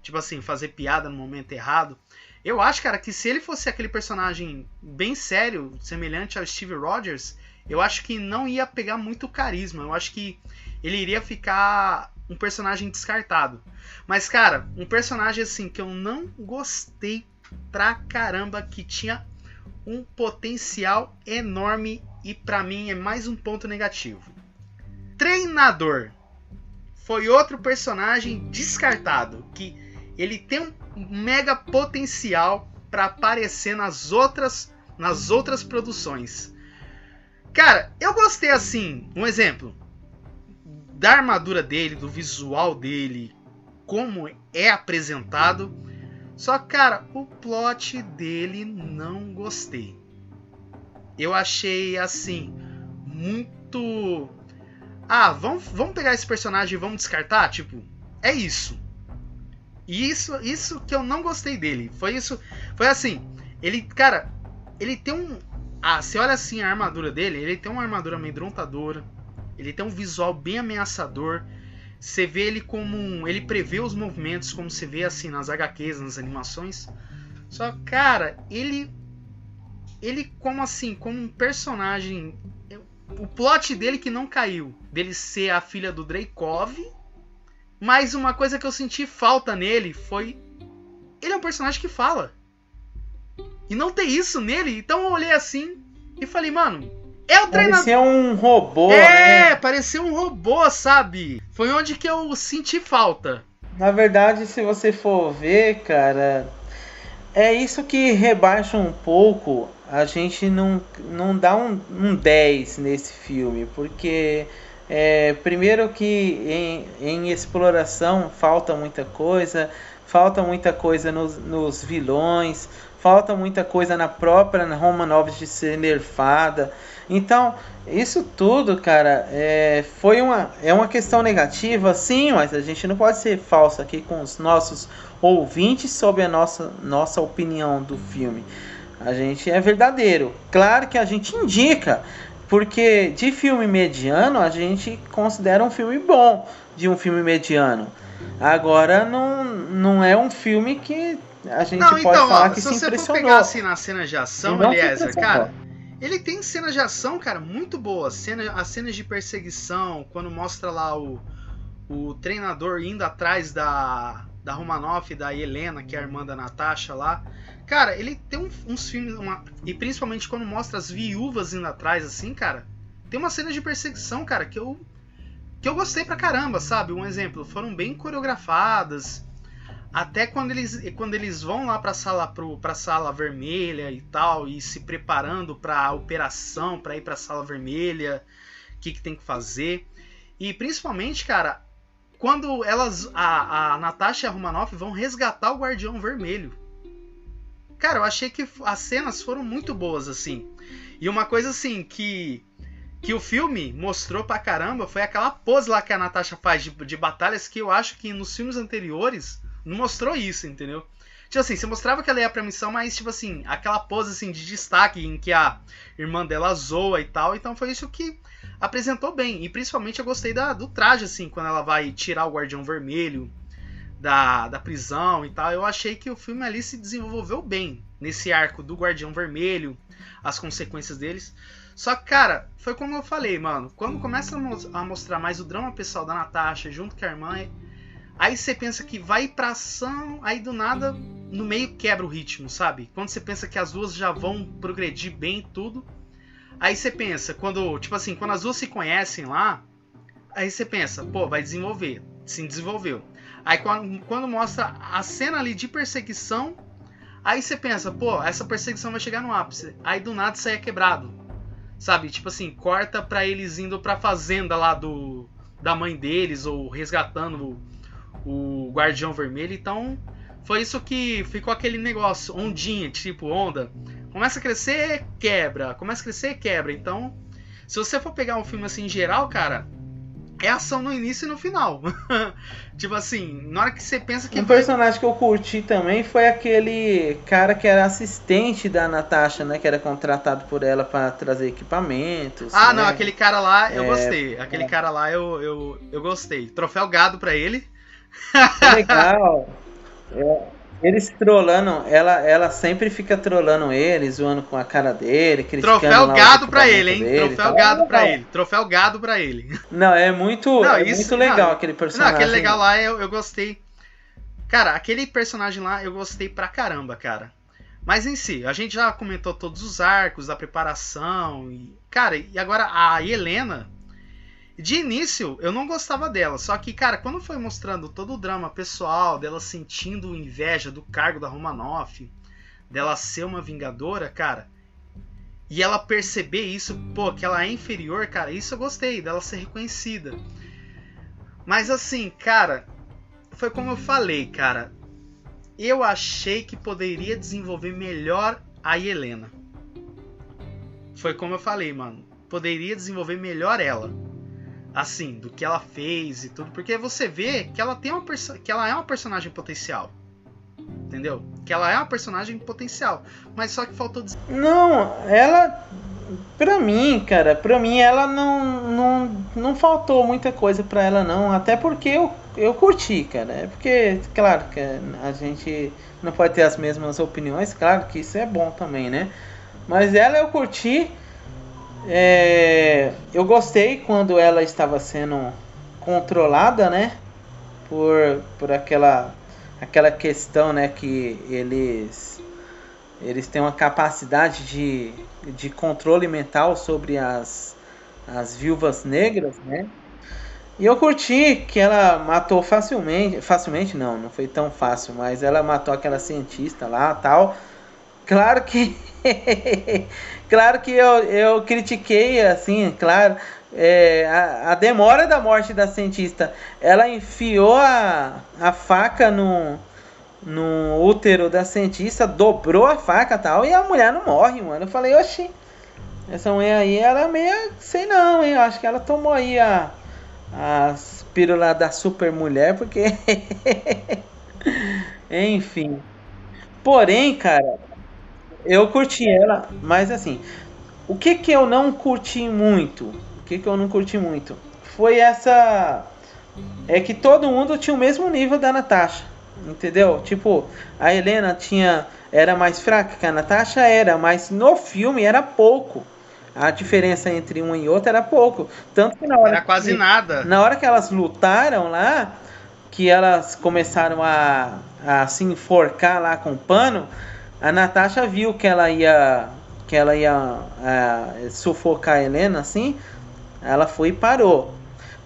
tipo assim, fazer piada no momento errado. Eu acho, cara, que se ele fosse aquele personagem bem sério, semelhante ao Steve Rogers, eu acho que não ia pegar muito carisma. Eu acho que ele iria ficar um personagem descartado. Mas, cara, um personagem assim que eu não gostei pra caramba, que tinha um potencial enorme e pra mim é mais um ponto negativo. Treinador. Foi outro personagem descartado, que ele tem um mega potencial para aparecer nas outras produções. Cara, eu gostei assim, um exemplo da armadura dele, do visual dele, como é apresentado. Só que, cara, o plot dele não gostei. Eu achei assim muito... vamos pegar esse personagem e vamos descartar, tipo, é isso. E isso que eu não gostei dele. Foi assim, ele, cara, ele tem um... você olha assim a armadura dele, ele tem uma armadura amedrontadora, ele tem um visual bem ameaçador. Você vê ele como ele prevê os movimentos, como você vê assim nas HQs, nas animações. Só, cara, ele como assim, como um personagem, o plot dele que não caiu. Dele ser a filha do Dreykov. Mas uma coisa que eu senti falta nele foi... Ele é um personagem que fala. E não tem isso nele. Então eu olhei assim e falei, mano... É o treinador. Parecia um robô, né? Parecia um robô, sabe? Foi onde que eu senti falta. Na verdade, se você for ver, cara, é isso que rebaixa um pouco. A gente não dá um 10 nesse filme, porque primeiro que em exploração falta muita coisa nos vilões, falta muita coisa na própria Romanoff de ser nerfada. Então, isso tudo, cara, é uma questão negativa, sim, mas a gente não pode ser falso aqui com os nossos ouvintes sobre a nossa opinião do filme. A gente é verdadeiro. Claro que a gente indica, porque de filme mediano a gente considera um filme bom de um filme mediano. Agora não é um filme que a gente pode falar que se impressionou. Se você for pegar assim na cena de ação, Eliezer, cara, ele tem cenas de ação, cara, muito boas. As cenas de perseguição, quando mostra lá o treinador indo atrás da Romanoff, da Helena, que é a irmã da Natasha lá. Cara, ele tem uns filmes, e principalmente quando mostra as viúvas indo atrás, assim, cara, tem uma cena de perseguição, cara, que eu gostei pra caramba, sabe? Um exemplo, foram bem coreografadas. Até quando eles vão lá pra sala vermelha e tal, e se preparando pra operação, pra ir pra sala vermelha, o que tem que fazer. E principalmente, cara, quando a Natasha e a Romanoff vão resgatar o Guardião Vermelho. Cara, eu achei que as cenas foram muito boas, assim. E uma coisa, assim, que o filme mostrou pra caramba foi aquela pose lá que a Natasha faz de batalhas, que eu acho que nos filmes anteriores não mostrou isso, entendeu? Tipo assim, você mostrava que ela ia pra missão, mas, tipo assim, aquela pose, assim, de destaque em que a irmã dela zoa e tal. Então foi isso que apresentou bem. E principalmente eu gostei do traje, assim, quando ela vai tirar o Guardião Vermelho da prisão e tal. Eu achei que o filme ali se desenvolveu bem nesse arco do Guardião Vermelho, as consequências deles. Só que, cara, foi como eu falei, mano. Quando começa a mostrar mais o drama pessoal da Natasha junto com a irmã, aí você pensa que vai pra ação, aí do nada, no meio quebra o ritmo, sabe? Quando você pensa que as duas já vão progredir bem e tudo, aí você pensa, quando as duas se conhecem lá, aí você pensa, pô, vai desenvolver. Se desenvolveu. Aí quando mostra a cena ali de perseguição, aí você pensa, pô, essa perseguição vai chegar no ápice. Aí do nada isso aí é quebrado. Sabe? Tipo assim, corta pra eles indo pra fazenda lá da mãe deles, ou resgatando o Guardião Vermelho. Então, foi isso que ficou aquele negócio, ondinha, tipo onda. Começa a crescer, quebra. Começa a crescer, quebra. Então, se você for pegar um filme assim em geral, cara, é ação no início e no final. Tipo assim, na hora que você pensa que... Um personagem que eu curti também foi aquele cara que era assistente da Natasha, né? Que era contratado por ela para trazer equipamentos. Ah, né? não, aquele cara lá eu gostei. Aquele cara lá eu gostei. Troféu gado pra ele. Legal. Eles trollando, ela sempre fica trollando ele, zoando com a cara dele, criticando. Troféu gado pra ele, hein? Dele, troféu gado pra ele. Troféu gado pra ele. Não, é muito legal aquele personagem. Não, aquele legal lá eu gostei. Cara, aquele personagem lá eu gostei pra caramba, cara. Mas em si, a gente já comentou todos os arcos, a preparação. Cara, e agora a Helena... De início, eu não gostava dela, só que, cara, quando foi mostrando todo o drama pessoal, dela sentindo inveja do cargo da Romanoff, dela ser uma vingadora, cara, e ela perceber isso, pô, que ela é inferior, cara, isso eu gostei, dela ser reconhecida. Mas assim, cara, foi como eu falei, cara, eu achei que poderia desenvolver melhor a Helena. Foi como eu falei, mano, poderia desenvolver melhor ela. Assim, do que ela fez e tudo. Porque você vê que ela que ela é uma personagem potencial. Entendeu? Que ela é uma personagem potencial. Mas só que faltou... Não, ela... Pra mim, cara, ela não faltou muita coisa pra ela, não. Até porque eu curti, cara. É porque, claro, que a gente não pode ter as mesmas opiniões. Claro que isso é bom também, né? Mas ela eu curti... Eu gostei quando ela estava sendo controlada, né? Por aquela questão, né? Que eles têm uma capacidade de controle mental sobre as viúvas negras, né? E eu curti que ela matou facilmente não foi tão fácil, mas ela matou aquela cientista lá, tal. Claro que claro que eu critiquei, assim, claro, a demora da morte da cientista. Ela enfiou a faca no útero da cientista, dobrou a faca e tal, e a mulher não morre, mano. Eu falei, oxi, essa mulher aí, ela é meio, sei não, hein, eu acho que ela tomou aí as pílulas da super mulher, porque enfim. Porém, cara, eu curti ela, mas assim, o que que eu não curti muito? O que que eu não curti muito? Foi essa. É que todo mundo tinha o mesmo nível da Natasha. Entendeu? Tipo, a Helena era mais fraca que a Natasha era, mas no filme era pouco. A diferença entre um e outro era pouco. Tanto que Era quase nada. na hora que elas lutaram lá, que elas começaram a se enforcar lá com o pano, a Natasha viu que ela ia sufocar a Helena assim, ela foi e parou.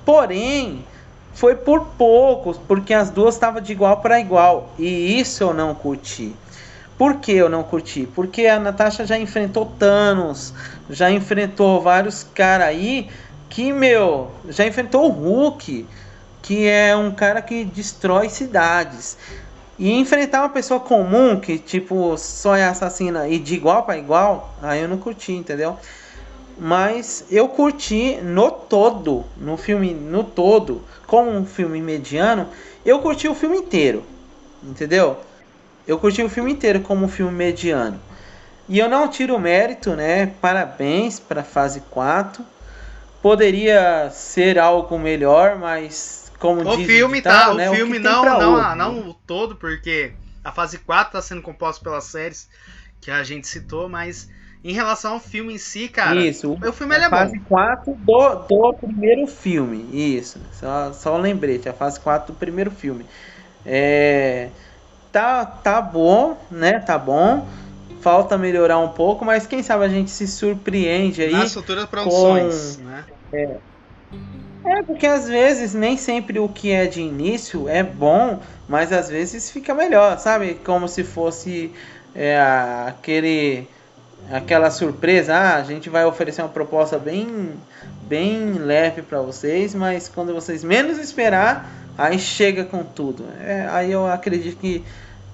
Porém, foi por poucos, porque as duas estavam de igual para igual. E isso eu não curti. Por que eu não curti? Porque a Natasha já enfrentou Thanos, já enfrentou vários caras aí que, meu, já enfrentou o Hulk, que é um cara que destrói cidades. E enfrentar uma pessoa comum que, tipo, só é assassina e de igual para igual, aí eu não curti, entendeu? Mas eu curti no todo, no filme no todo, como um filme mediano, eu curti o filme inteiro, entendeu? Eu curti o filme inteiro como um filme mediano. E eu não tiro o mérito, né? Parabéns para a fase 4. Poderia ser algo melhor, mas como O diz filme ditado, tá, né? o filme que tem pra hoje, não o todo, porque a fase 4 tá sendo composta pelas séries que a gente citou, mas em relação ao filme em si, cara, Isso, o filme a ele é fase bom. 4 do primeiro filme. Isso, só um lembrete, a fase 4 do primeiro filme. É, tá bom, né? Tá bom. Falta melhorar um pouco, mas quem sabe a gente se surpreende aí Nas futuras com. produções, né? Porque às vezes nem sempre o que é de início é bom, mas às vezes fica melhor, sabe? Como se fosse aquela surpresa. A gente vai oferecer uma proposta bem leve para vocês, mas quando vocês menos esperar, aí chega com tudo. Aí eu acredito que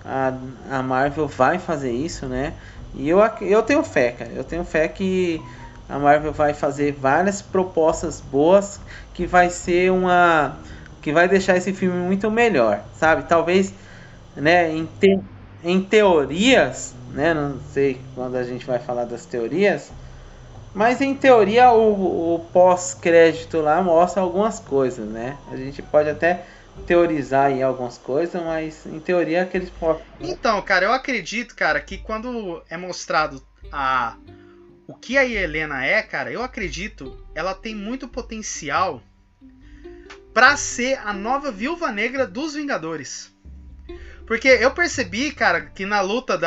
a Marvel vai fazer isso, né? E eu tenho fé, cara. Eu tenho fé que a Marvel vai fazer várias propostas boas que vai ser que vai deixar esse filme muito melhor, sabe? Talvez, né, em teorias, né, não sei quando a gente vai falar das teorias, mas em teoria o pós-crédito lá mostra algumas coisas, né? A gente pode até teorizar aí algumas coisas, mas em teoria aqueles pós. Então, cara, eu acredito, cara, que quando é mostrado o que a Helena é, cara, eu acredito, ela tem muito potencial pra ser a nova Viúva Negra dos Vingadores. Porque eu percebi, cara, que na luta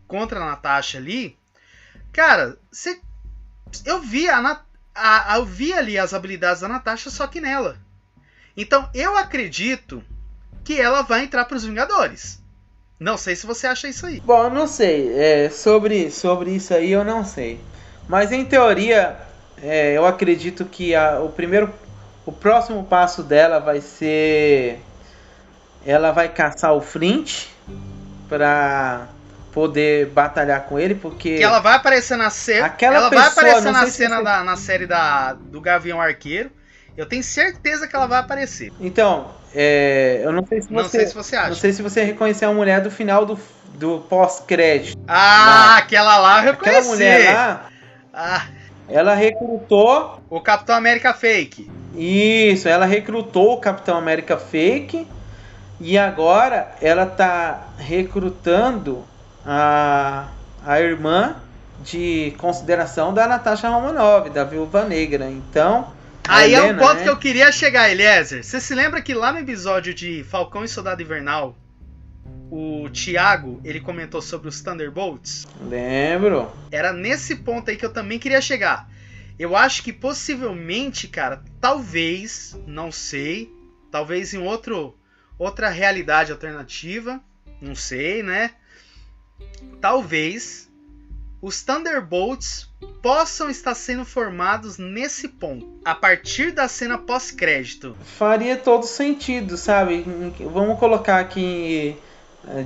contra a Natasha ali, cara, eu vi eu vi ali as habilidades da Natasha, só que nela. Então eu acredito que ela vai entrar pros Vingadores. Não sei se você acha isso aí. Bom, eu não sei. Sobre isso aí eu não sei. Mas em teoria, eu acredito que o próximo passo dela vai ser. Ela vai caçar o Flint pra poder batalhar com ele, porque. Que ela vai aparecer na série. Ela vai aparecer na cena na série do Gavião Arqueiro. Eu tenho certeza que ela vai aparecer. Então, eu não sei se você. Não sei se você acha. Não sei se você reconheceu a mulher do final do pós-crédito. Aquela lá eu reconheci. Aquela mulher lá. Ela recrutou. O Capitão América Fake. Isso, ela recrutou o Capitão América Fake. E agora ela tá recrutando a irmã de consideração da Natasha Romanoff, da Viúva Negra. Então, aí Helena, é um ponto, né, que eu queria chegar, Eliezer. Você se lembra que lá no episódio de Falcão e Soldado Invernal, o Thiago, ele comentou sobre os Thunderbolts? Lembro. Era nesse ponto aí que eu também queria chegar. Eu acho que possivelmente, cara, talvez, não sei, talvez em outra realidade alternativa, não sei, né? Talvez os Thunderbolts possam estar sendo formados nesse ponto, a partir da cena pós-crédito. Faria todo sentido, sabe? Vamos colocar aqui,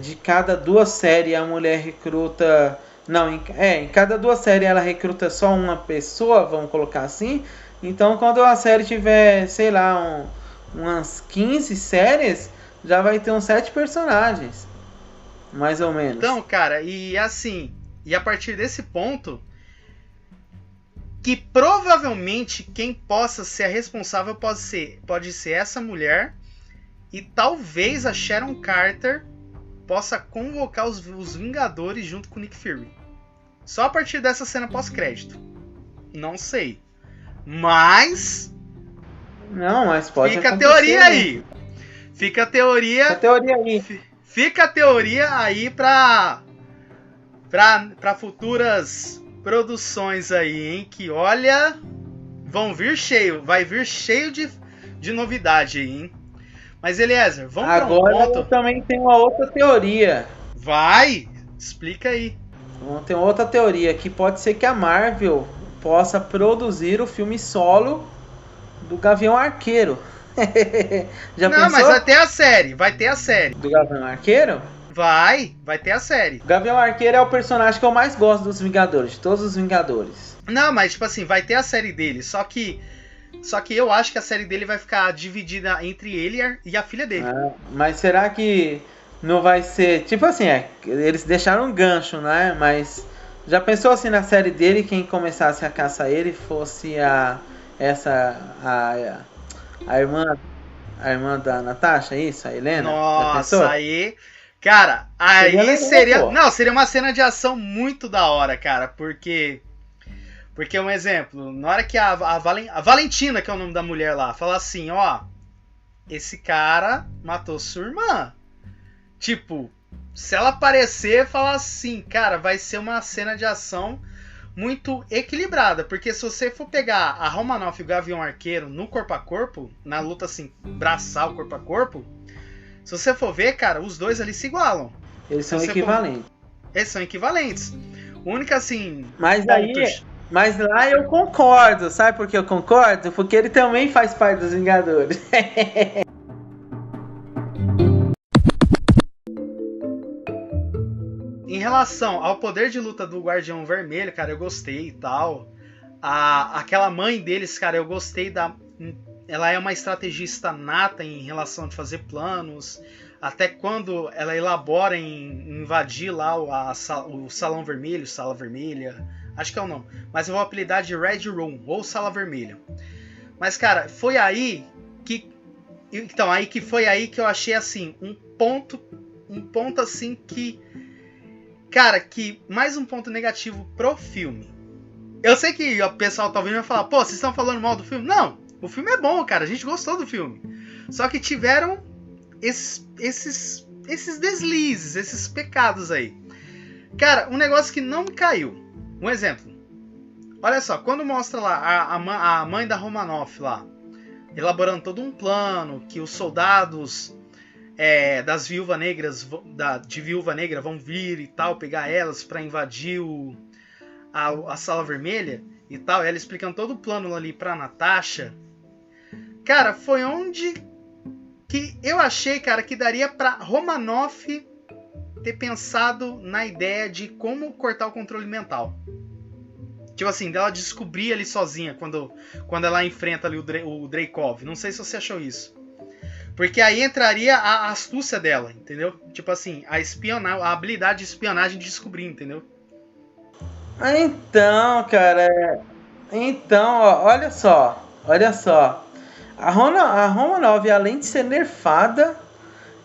de cada 2 séries a mulher recruta... Não, em cada 2 séries ela recruta só uma pessoa, vamos colocar assim. Então quando a série tiver, sei lá, umas 15 séries, já vai ter uns 7 personagens. Mais ou menos. Então, cara, e assim, e a partir desse ponto, que provavelmente quem possa ser a responsável pode ser essa mulher, e talvez a Sharon Carter possa convocar os Vingadores junto com o Nick Fury. Só a partir dessa cena pós-crédito. Não sei. Mas... Não, mas pode fica acontecer, a teoria né? aí. Fica a teoria... A teoria aí. Fica a teoria aí pra futuras produções aí, hein? Que olha... vai vir cheio de novidade aí, hein? Mas, Eliezer, vamos para um Agora ponto... eu também tenho uma outra teoria. Vai! Explica aí. Tem outra teoria que pode ser que a Marvel possa produzir o filme solo do Gavião Arqueiro. Já Não, pensou? mas vai ter a série. Do Gavião Arqueiro? Vai ter a série. O Gavião Arqueiro é o personagem que eu mais gosto dos Vingadores, de todos os Vingadores. Não, mas tipo assim, vai ter a série dele, só que eu acho que a série dele vai ficar dividida entre ele e a filha dele. Mas será que não vai ser... Tipo assim, eles deixaram um gancho, né? Mas já pensou assim na série dele, quem começasse a caçar ele fosse a irmã da Natasha, isso? A Helena? Nossa, aí... Cara, aí seria... Não, seria uma cena de ação muito da hora, cara, porque um exemplo, na hora que a Valentina, que é o nome da mulher lá, fala assim, ó, esse cara matou sua irmã. Tipo, se ela aparecer, falar assim, cara, vai ser uma cena de ação muito equilibrada, porque se você for pegar a Romanoff e o Gavião Arqueiro no corpo a corpo, na luta assim, braçal, corpo a corpo, se você for ver, cara, os dois ali se igualam. Eles são equivalentes. Eles são equivalentes. O único assim... Mas lá eu concordo, sabe por que eu concordo? Porque ele também faz parte dos Vingadores. Em relação ao poder de luta do Guardião Vermelho, cara, eu gostei e tal. Aquela mãe deles, cara, eu gostei ela é uma estrategista nata em relação a fazer planos. Até quando ela elabora em invadir lá o Salão Vermelho, Sala Vermelha. Acho que é o nome. Mas eu vou apelidar de Red Room ou Sala Vermelha. Mas, cara, foi aí que... Então, foi aí que eu achei, assim, um ponto assim que... Cara, que mais um ponto negativo pro filme. Eu sei que o pessoal talvez vai falar, pô, vocês estão falando mal do filme? Não, o filme é bom, cara, a gente gostou do filme. Só que tiveram esses deslizes, esses pecados aí. Cara, um negócio que não me caiu. Um exemplo. Olha só, quando mostra lá a mãe da Romanoff lá, elaborando todo um plano, que os soldados das Viúva Negras, de Viúva Negra vão vir e tal, pegar elas pra invadir a Sala Vermelha e tal, ela explicando todo o plano ali pra Natasha. Cara, foi onde que eu achei, cara, que daria pra Romanoff ter pensado na ideia de como cortar o controle mental. Tipo assim, dela descobrir ali sozinha quando ela enfrenta ali o Dreykov. Não sei se você achou isso. Porque aí entraria a astúcia dela, entendeu? Tipo assim, a habilidade de espionagem de descobrir, entendeu? Então, cara... Então, ó, olha só. A Romanoff, além de ser nerfada,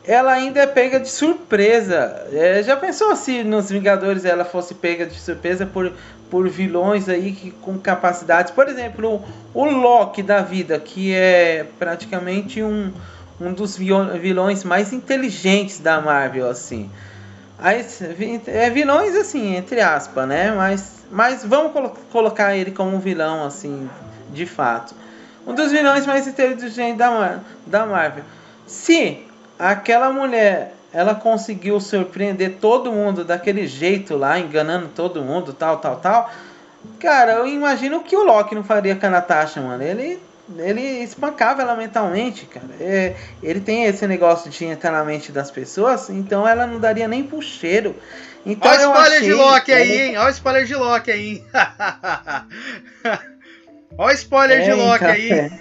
ela ainda é pega de surpresa. Já pensou se nos Vingadores ela fosse pega de surpresa por vilões aí com capacidades? Por exemplo, o Loki da vida, que é praticamente um dos vilões mais inteligentes da Marvel, assim. Aí, vilões, assim, entre aspas, né? Mas vamos colocar ele como um vilão, assim, de fato. Um dos vilões mais inteligentes da Marvel. Se aquela mulher, ela conseguiu surpreender todo mundo daquele jeito lá, enganando todo mundo, tal. Cara, eu imagino que o Loki não faria com a Natasha, mano. Ele espancava ela mentalmente, cara. Ele tem esse negócio de entrar na mente das pessoas, então ela não daria nem pro cheiro. Então, olha o spoiler de Loki aí, hein? Olha o spoiler de Loki aí, hein? Olha o spoiler de Loki então, aí.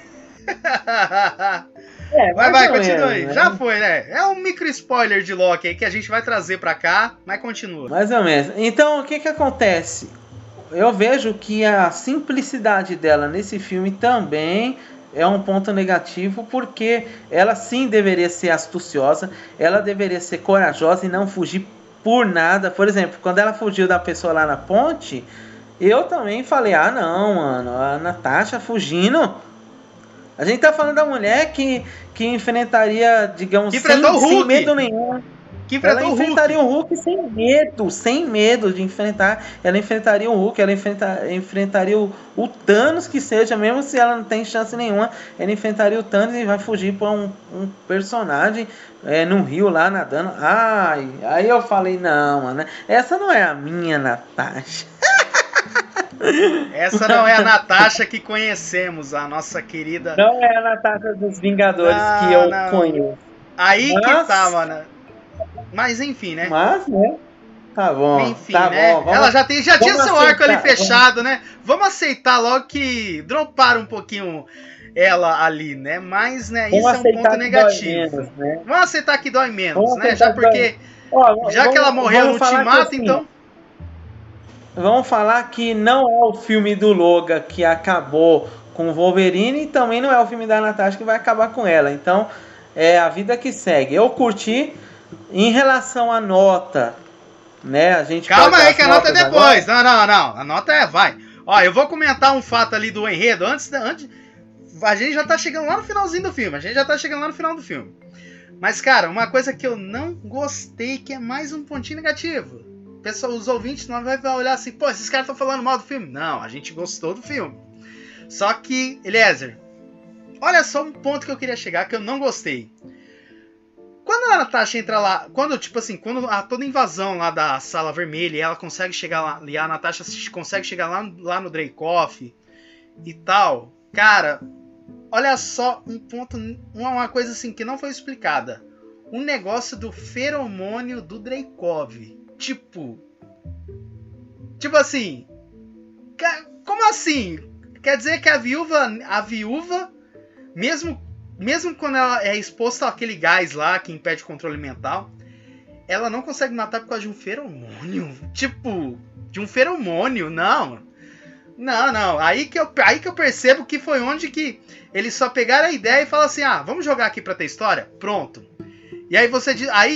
Vai, continua aí. Né? Já foi, né? É um micro spoiler de Loki aí que a gente vai trazer pra cá, mas continua. Mais ou menos. Então, o que acontece? Eu vejo que a simplicidade dela nesse filme também é um ponto negativo, porque ela sim deveria ser astuciosa, ela deveria ser corajosa e não fugir por nada. Por exemplo, quando ela fugiu da pessoa lá na ponte, eu também falei, não, mano, a Natasha fugindo. A gente tá falando da mulher que enfrentaria, digamos, sem medo nenhum. Ela enfrentaria o Hulk sem medo de enfrentar. Ela enfrentaria o Hulk, ela enfrentaria o Thanos, que seja, mesmo se ela não tem chance nenhuma. Ela enfrentaria o Thanos e vai fugir para um personagem num rio lá nadando. Aí eu falei, não, mano, essa não é a minha Natasha. Essa não é a Natasha que conhecemos, a nossa querida. Não é a Natasha dos Vingadores que eu conheço. Aí que tá, mano. Mas enfim, né? Tá bom. Enfim, tá né? Bom. Ela já tinha seu arco ali fechado, né? Vamos aceitar logo que droparam um pouquinho ela ali, né? Mas, né, isso é um ponto negativo. Menos, né? Vamos aceitar que dói menos, né? Já porque. Que ela morreu no Ultimato, assim, então. Vamos falar que não é o filme do Logan que acabou com o Wolverine e também não é o filme da Natasha que vai acabar com ela. Então, é a vida que segue. Eu curti. Em relação à nota, né? A gente calma aí que a nota é depois. Agora. Não. A nota vai. Ó, eu vou comentar um fato ali do enredo. Antes, a gente já tá chegando lá no finalzinho do filme. Mas, cara, uma coisa que eu não gostei, que é mais um pontinho negativo. Pessoal, os ouvintes não vão olhar assim, pô, esses caras estão falando mal do filme. Não, a gente gostou do filme. Só que, Eliezer, olha só um ponto que eu queria chegar, que eu não gostei. Quando a Natasha entra lá, quando toda a invasão lá da Sala Vermelha e ela consegue chegar lá, e a Natasha consegue chegar lá no Dreykov e tal, cara, olha só um ponto, uma coisa assim que não foi explicada. Um negócio do feromônio do Dreykov. Tipo assim, como assim? Quer dizer que a viúva, mesmo quando ela é exposta àquele gás lá que impede o controle mental, ela não consegue matar por causa de um feromônio. Tipo, de um feromônio, não. Aí que eu percebo que foi onde que eles só pegaram a ideia e falaram assim, vamos jogar aqui pra ter história? Pronto. E aí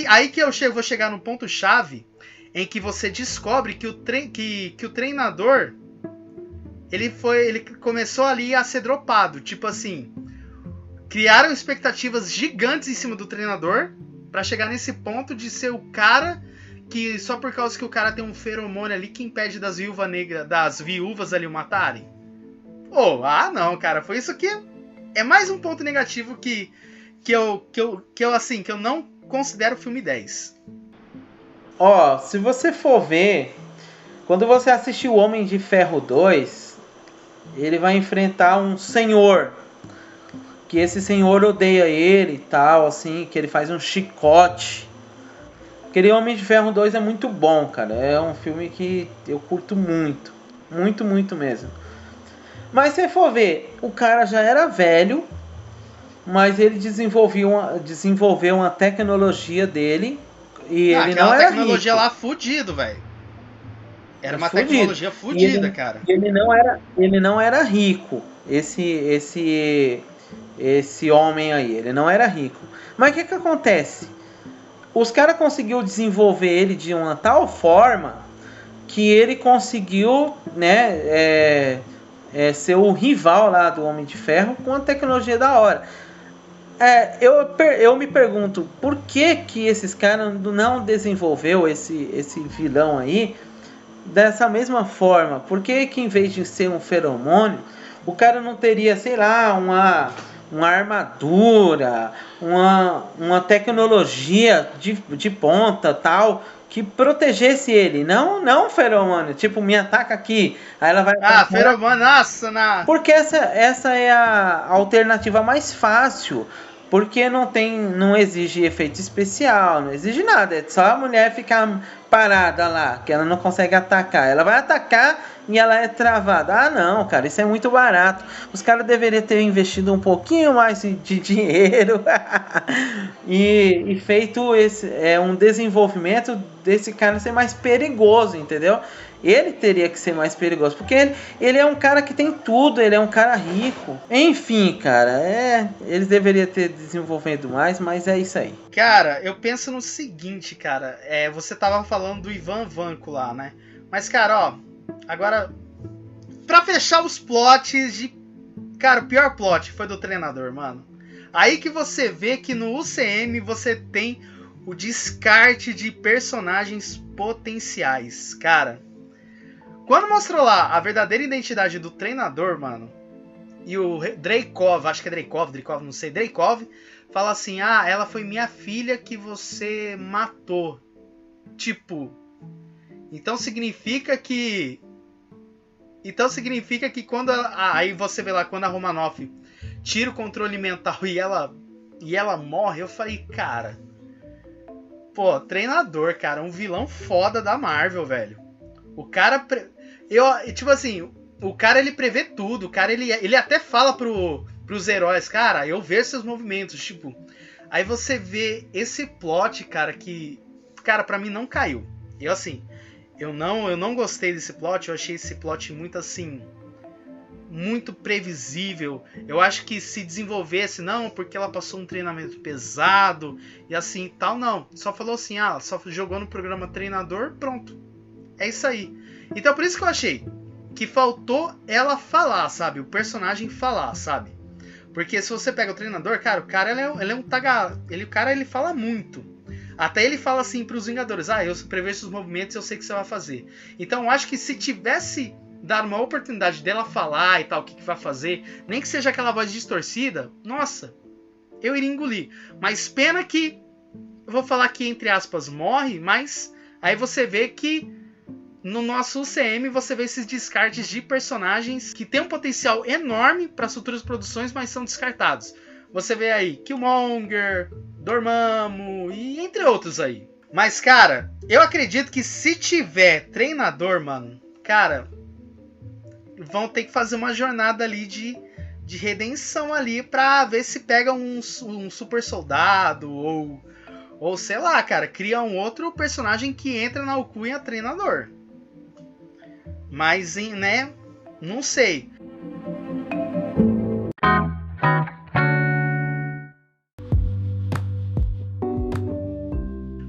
aí que eu vou chegar no ponto chave em que você descobre que o treinador ele começou ali a ser dropado. Tipo assim, criaram expectativas gigantes em cima do treinador pra chegar nesse ponto de ser o cara que só por causa que o cara tem um feromônio ali que impede das viúvas ali o matarem. Não, cara, foi isso que é mais um ponto negativo que eu não considero filme 10. Se você for ver, quando você assistir o Homem de Ferro 2, ele vai enfrentar um senhor, que esse senhor odeia ele e tal, assim, que ele faz um chicote. Aquele Homem de Ferro 2 é muito bom, cara. É um filme que eu curto muito. Muito, muito mesmo. Mas se for ver, o cara já era velho, mas ele desenvolveu uma tecnologia dele e ele não era rico. Tecnologia lá fudido, velho. Era uma tecnologia fudida, cara. Ele não era rico. Esse homem aí, ele não era rico. Mas o que acontece? os caras conseguiu desenvolver ele de uma tal forma que ele conseguiu, né, ser o rival lá do Homem de Ferro com a tecnologia da hora. Eu me pergunto por que esses caras não desenvolveu esse vilão aí dessa mesma forma? Por que em vez de ser um feromônio, o cara não teria, sei lá, uma armadura, uma tecnologia de ponta, tal, que protegesse ele? Não feromônio, tipo, me ataca aqui, aí ela vai... feromônio, nossa! Porque essa é a alternativa mais fácil. Porque não exige efeito especial, não exige nada. É só a mulher ficar parada lá, que ela não consegue atacar. Ela vai atacar e ela é travada. Ah, não, cara, isso é muito barato. Os caras deveriam ter investido um pouquinho mais de dinheiro e feito um desenvolvimento desse cara ser mais perigoso, entendeu? Ele teria que ser mais perigoso, porque ele é um cara que tem tudo, ele é um cara rico. Enfim, cara, eles deveriam ter desenvolvido mais, mas é isso aí. Cara, eu penso no seguinte, cara, você tava falando do Ivan Vanko lá, né? Mas, cara, ó, agora, pra fechar os plots de... Cara, o pior plot foi do treinador, mano. Aí que você vê que no UCM você tem o descarte de personagens potenciais, cara. Quando mostrou lá a verdadeira identidade do treinador, mano, e o Dreykov, acho que é Dreykov, não sei, Dreykov, fala assim, ela foi minha filha que você matou. Tipo, então significa que quando aí você vê lá, quando a Romanoff tira o controle mental e ela morre, eu falei, cara, pô, treinador, cara, um vilão foda da Marvel, velho. O cara... tipo assim, o cara ele prevê tudo. O cara ele até fala pros heróis, cara, eu vejo seus movimentos, tipo. Aí você vê esse plot, cara, que, cara, pra mim não caiu. Eu não gostei desse plot. Eu achei esse plot muito assim, muito previsível. Eu acho que se desenvolvesse, não, porque ela passou um treinamento pesado e assim tal, não. Só falou assim, só jogou no programa treinador, pronto. É isso aí. Então por isso que eu achei que faltou ela falar, sabe? O personagem falar, sabe? Porque se você pega o treinador, cara, o cara ele é um tagarela. O cara ele fala muito. Até ele fala assim pros Vingadores, eu prevejo os movimentos, eu sei que você vai fazer. Então eu acho que se tivesse dado uma oportunidade dela falar e tal, o que vai fazer, nem que seja aquela voz distorcida, nossa, eu iria engolir. Mas pena que, eu vou falar que entre aspas, morre, mas aí você vê que no nosso UCM você vê esses descartes de personagens que tem um potencial enorme para as futuras produções, mas são descartados. Você vê aí Killmonger, Dormammu e entre outros aí. Mas, cara, eu acredito que se tiver treinador, mano, cara, vão ter que fazer uma jornada ali de redenção ali pra ver se pega um super soldado ou sei lá, cara, cria um outro personagem que entra na alcunha treinador. Mas, né, não sei.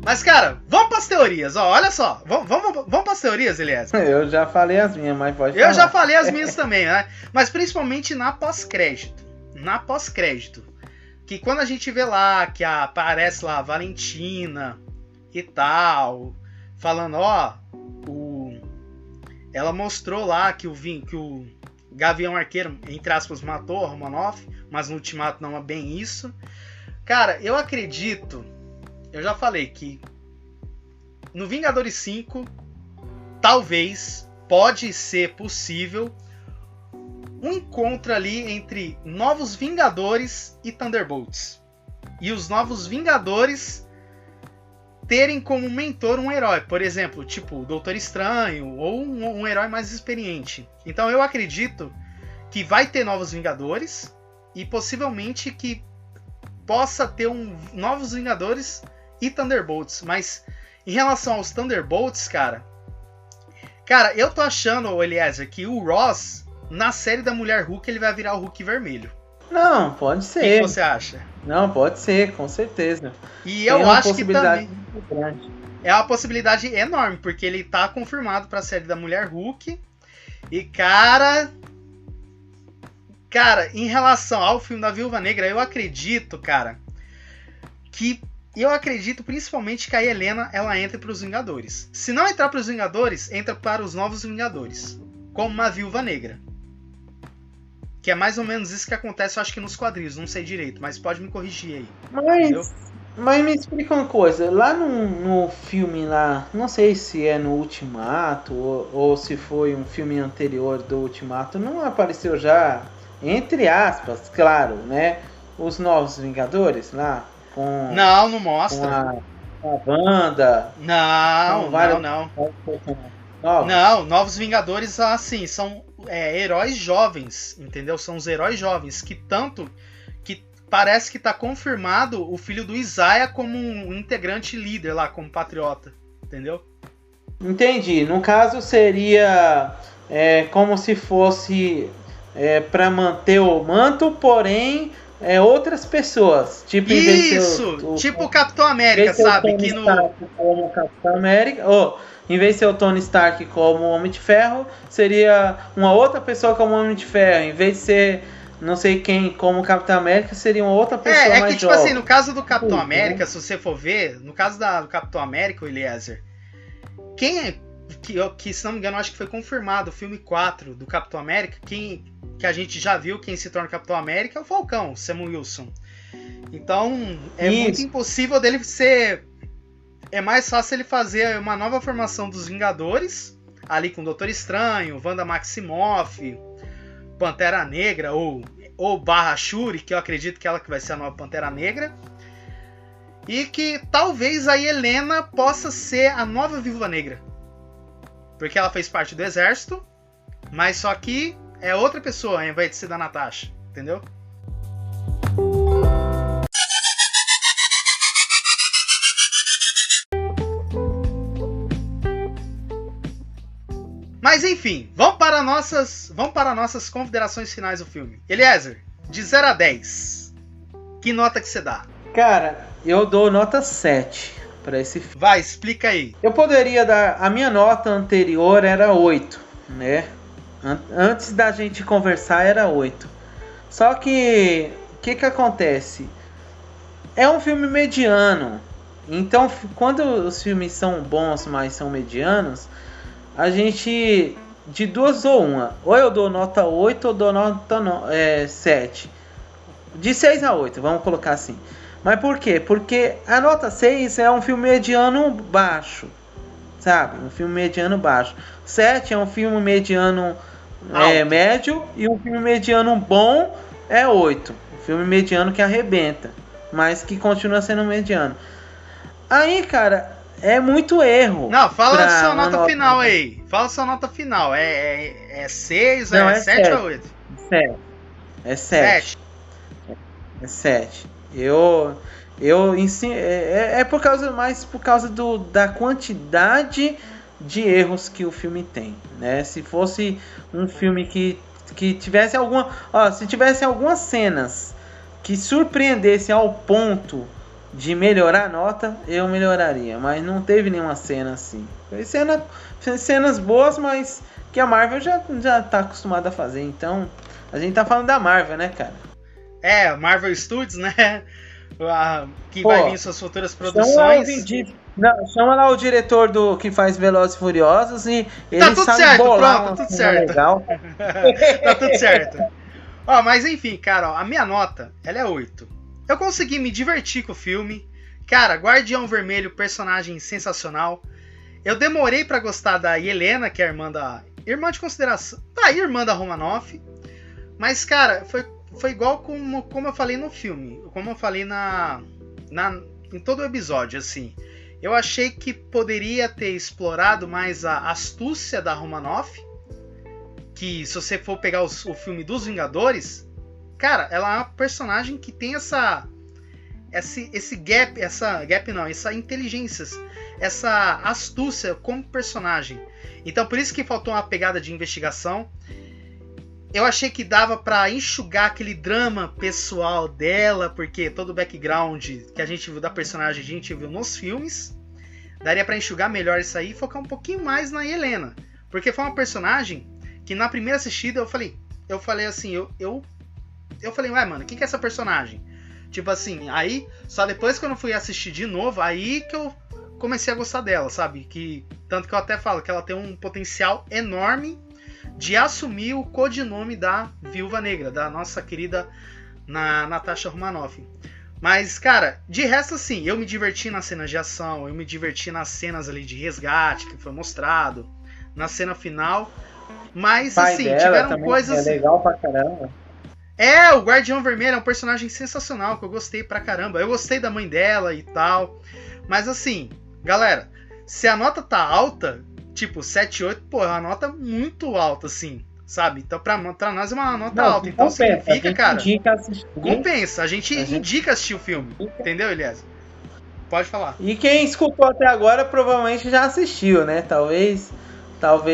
Mas, cara, vamos pras teorias, ó, olha só. Vamos pras teorias, Eliezer. Eu já falei as minhas, mas pode falar. Eu já falei as minhas também, né? Mas principalmente na pós-crédito. Na pós-crédito. Que quando a gente vê lá, que aparece lá a Valentina e tal, falando, ela mostrou lá que o Gavião Arqueiro, entre aspas, matou a Romanoff, mas no Ultimato não é bem isso. Cara, eu acredito, eu já falei que no Vingadores 5, talvez, pode ser possível um encontro ali entre Novos Vingadores e Thunderbolts. E os Novos Vingadores terem como mentor um herói, por exemplo, tipo o Doutor Estranho ou um herói mais experiente. Então eu acredito que vai ter Novos Vingadores e possivelmente que possa ter Novos Vingadores e Thunderbolts. Mas em relação aos Thunderbolts, cara, eu tô achando, Eliezer, que o Ross, na série da Mulher Hulk, ele vai virar o Hulk vermelho. Não, pode O que ser. você acha? Não, pode ser, com certeza. E Tem eu uma acho que possibilidade também muito grande. é uma possibilidade enorme, porque ele tá confirmado pra série da Mulher Hulk. E, cara, em relação ao filme da Viúva Negra, eu acredito, cara, principalmente que a Helena, ela entra para os Vingadores. Se não entrar para os Vingadores, entra para os Novos Vingadores, como uma Viúva Negra. Que é mais ou menos isso que acontece, eu acho que nos quadrinhos, não sei direito, mas pode me corrigir aí. Entendeu? Mas me explica uma coisa, lá no filme lá, não sei se é no Ultimato ou se foi um filme anterior do Ultimato, não apareceu já, entre aspas, claro, né, os Novos Vingadores lá, com, Não com mostra. a Wanda, Não, com vários não. personagens novos. Não, Novos Vingadores, assim, são heróis jovens, entendeu? São os heróis jovens, que parece que tá confirmado o filho do Isaiah como um integrante líder lá, como patriota, entendeu? Entendi, no caso seria como se fosse para manter o manto, porém outras pessoas, tipo Isso, tipo o Capitão América, sabe? Que no como Capitão América, em vez de ser o Tony Stark como Homem de Ferro, seria uma outra pessoa como Homem de Ferro. Em vez de ser não sei quem como Capitão América, seria uma outra pessoa mais que tipo jovem. assim, no caso do Capitão América, se você for ver, no caso do Capitão América, o Eliezer, quem é que se não me engano, acho que foi confirmado o filme 4 do Capitão América, que a gente já viu quem se torna Capitão América é o Falcão, Samuel Wilson. Então, é muito impossível dele ser... É mais fácil ele fazer uma nova formação dos Vingadores, ali com o Doutor Estranho, Wanda Maximoff, Pantera Negra, ou Barra Shuri, que eu acredito que ela que vai ser a nova Pantera Negra. E que talvez a Helena possa ser a nova Viúva Negra. Porque ela fez parte do exército, mas só que é outra pessoa, ao invés de ser da Natasha, entendeu? Mas enfim, vamos para nossas considerações finais do filme. Eliezer, de 0 a 10, que nota que você dá? Cara, eu dou nota 7 para esse filme. Vai, explica aí. Eu poderia dar... A minha nota anterior era 8, né? Antes da gente conversar era 8. Só que... O que acontece? É um filme mediano. Então, quando os filmes são bons, mas são medianos, a gente... De duas ou uma. Ou eu dou nota 8 ou dou nota 7. De 6 a 8, vamos colocar assim. Mas por quê? Porque a nota 6 é um filme mediano baixo. Sabe? Um filme mediano baixo. 7 é um filme mediano médio. E um filme mediano bom é 8. Um filme mediano que arrebenta. Mas que continua sendo mediano. Aí, cara, é muito erro. Não, fala a sua nota final aí. Fala a sua nota final. É 6, não, é 7 ou 8? 7. É 7. É 7. Eu ensino, por causa da quantidade de erros que o filme tem, né? Se fosse um filme que tivesse se tivesse algumas cenas que surpreendessem ao ponto de melhorar a nota, eu melhoraria, mas não teve nenhuma cena assim. Foi cenas boas, mas que a Marvel já tá acostumada a fazer, então a gente tá falando da Marvel, né, cara? Marvel Studios, né? Que vai vir suas futuras produções. Chama lá o diretor que faz Velozes e Furiosos e ele tá tudo sabe certo, bolar pronto, tudo certo. Legal. Tá tudo certo. Mas enfim, cara, a minha nota, ela é 8. Eu consegui me divertir com o filme. Cara, Guardião Vermelho, personagem sensacional. Eu demorei pra gostar da Helena, que é a irmã de consideração. Irmã da Romanoff. Mas, cara, foi igual como eu falei no filme. Como eu falei em todo o episódio, assim. Eu achei que poderia ter explorado mais a astúcia da Romanoff. Que, se você for pegar o filme dos Vingadores, cara, ela é uma personagem que tem essa inteligência, essa astúcia como personagem. Então, por isso que faltou uma pegada de investigação. eu achei que dava pra enxugar aquele drama pessoal dela, porque todo o background que a gente viu da personagem a gente viu nos filmes. Daria pra enxugar melhor isso aí e focar um pouquinho mais na Helena. Porque foi uma personagem que na primeira assistida eu falei assim, eu falei, ué, mano, quem que é essa personagem? Tipo assim, aí, só depois que eu não fui assistir de novo, aí que eu comecei a gostar dela, sabe? Tanto que eu até falo que ela tem um potencial enorme de assumir o codinome da Viúva Negra, da nossa querida Natasha Romanoff. Mas, cara, de resto, assim, eu me diverti nas cenas de ação, eu me diverti nas cenas ali de resgate que foi mostrado, na cena final. Mas, assim, tiveram coisas... É legal pra caramba. O Guardião Vermelho é um personagem sensacional, que eu gostei pra caramba. Eu gostei da mãe dela e tal. Mas, assim, galera, se a nota tá alta, tipo 7, 8, pô, é uma nota muito alta, assim, sabe? Então, pra nós é uma nota alta. Então, significa, cara, compensa. A gente indica assistir o filme. Entendeu, Eliezer? Pode falar. E quem escutou até agora provavelmente já assistiu, né? Talvez.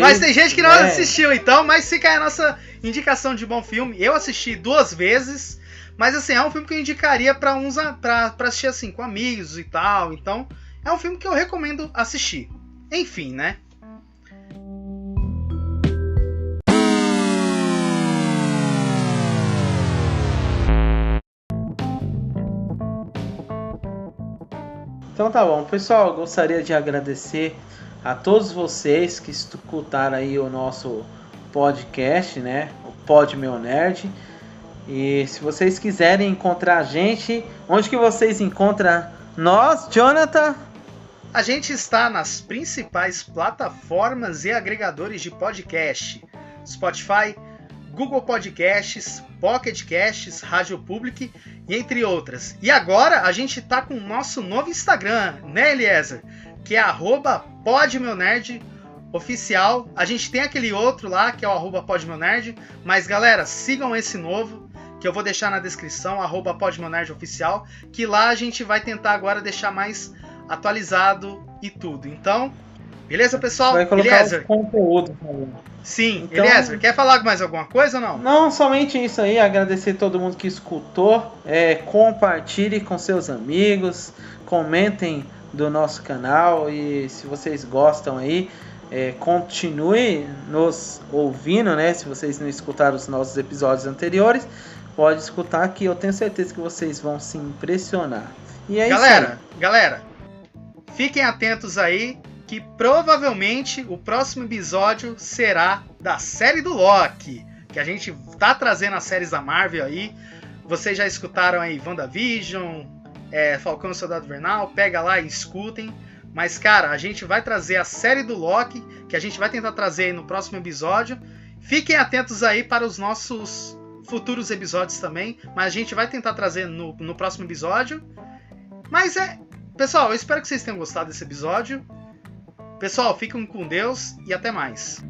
Mas tem gente que não assistiu, então. Mas fica aí a nossa indicação de bom filme. Eu assisti 2 vezes. Mas, assim, é um filme que eu indicaria pra assistir, assim, com amigos e tal. Então, é um filme que eu recomendo assistir. Enfim, né? Então tá bom, pessoal, eu gostaria de agradecer a todos vocês que escutaram aí o nosso podcast, né? O Pod Meu Nerd. E se vocês quiserem encontrar a gente, onde que vocês encontram nós, Jonathan? A gente está nas principais plataformas e agregadores de podcast: Spotify, Google Podcasts, Pocket Casts, Rádio Public e entre outras. E agora a gente tá com o nosso novo Instagram, né, Eliezer? Que é @podmeunerd oficial. A gente tem aquele outro lá, que é o @podmeunerd, mas galera, sigam esse novo, que eu vou deixar na descrição, @podmeunerd oficial, que lá a gente vai tentar agora deixar mais atualizado e tudo. Então, beleza, pessoal? Vai colocar Eliezer, conteúdo. Sim, então, Eliezer, quer falar mais alguma coisa ou não? Não, somente isso aí, agradecer a todo mundo que escutou, compartilhe com seus amigos, comentem do nosso canal e se vocês gostam aí, continue nos ouvindo, né? Se vocês não escutaram os nossos episódios anteriores, pode escutar que eu tenho certeza que vocês vão se impressionar. E é galera, fiquem atentos aí, que provavelmente o próximo episódio será da série do Loki, que a gente tá trazendo as séries da Marvel aí. Vocês já escutaram aí WandaVision, Falcão e Soldado Invernal, pega lá e escutem. Mas, cara, a gente vai trazer a série do Loki, que a gente vai tentar trazer aí no próximo episódio. Fiquem atentos aí para os nossos futuros episódios também, mas a gente vai tentar trazer no próximo episódio. Mas pessoal, eu espero que vocês tenham gostado desse episódio. Pessoal, fiquem com Deus e até mais.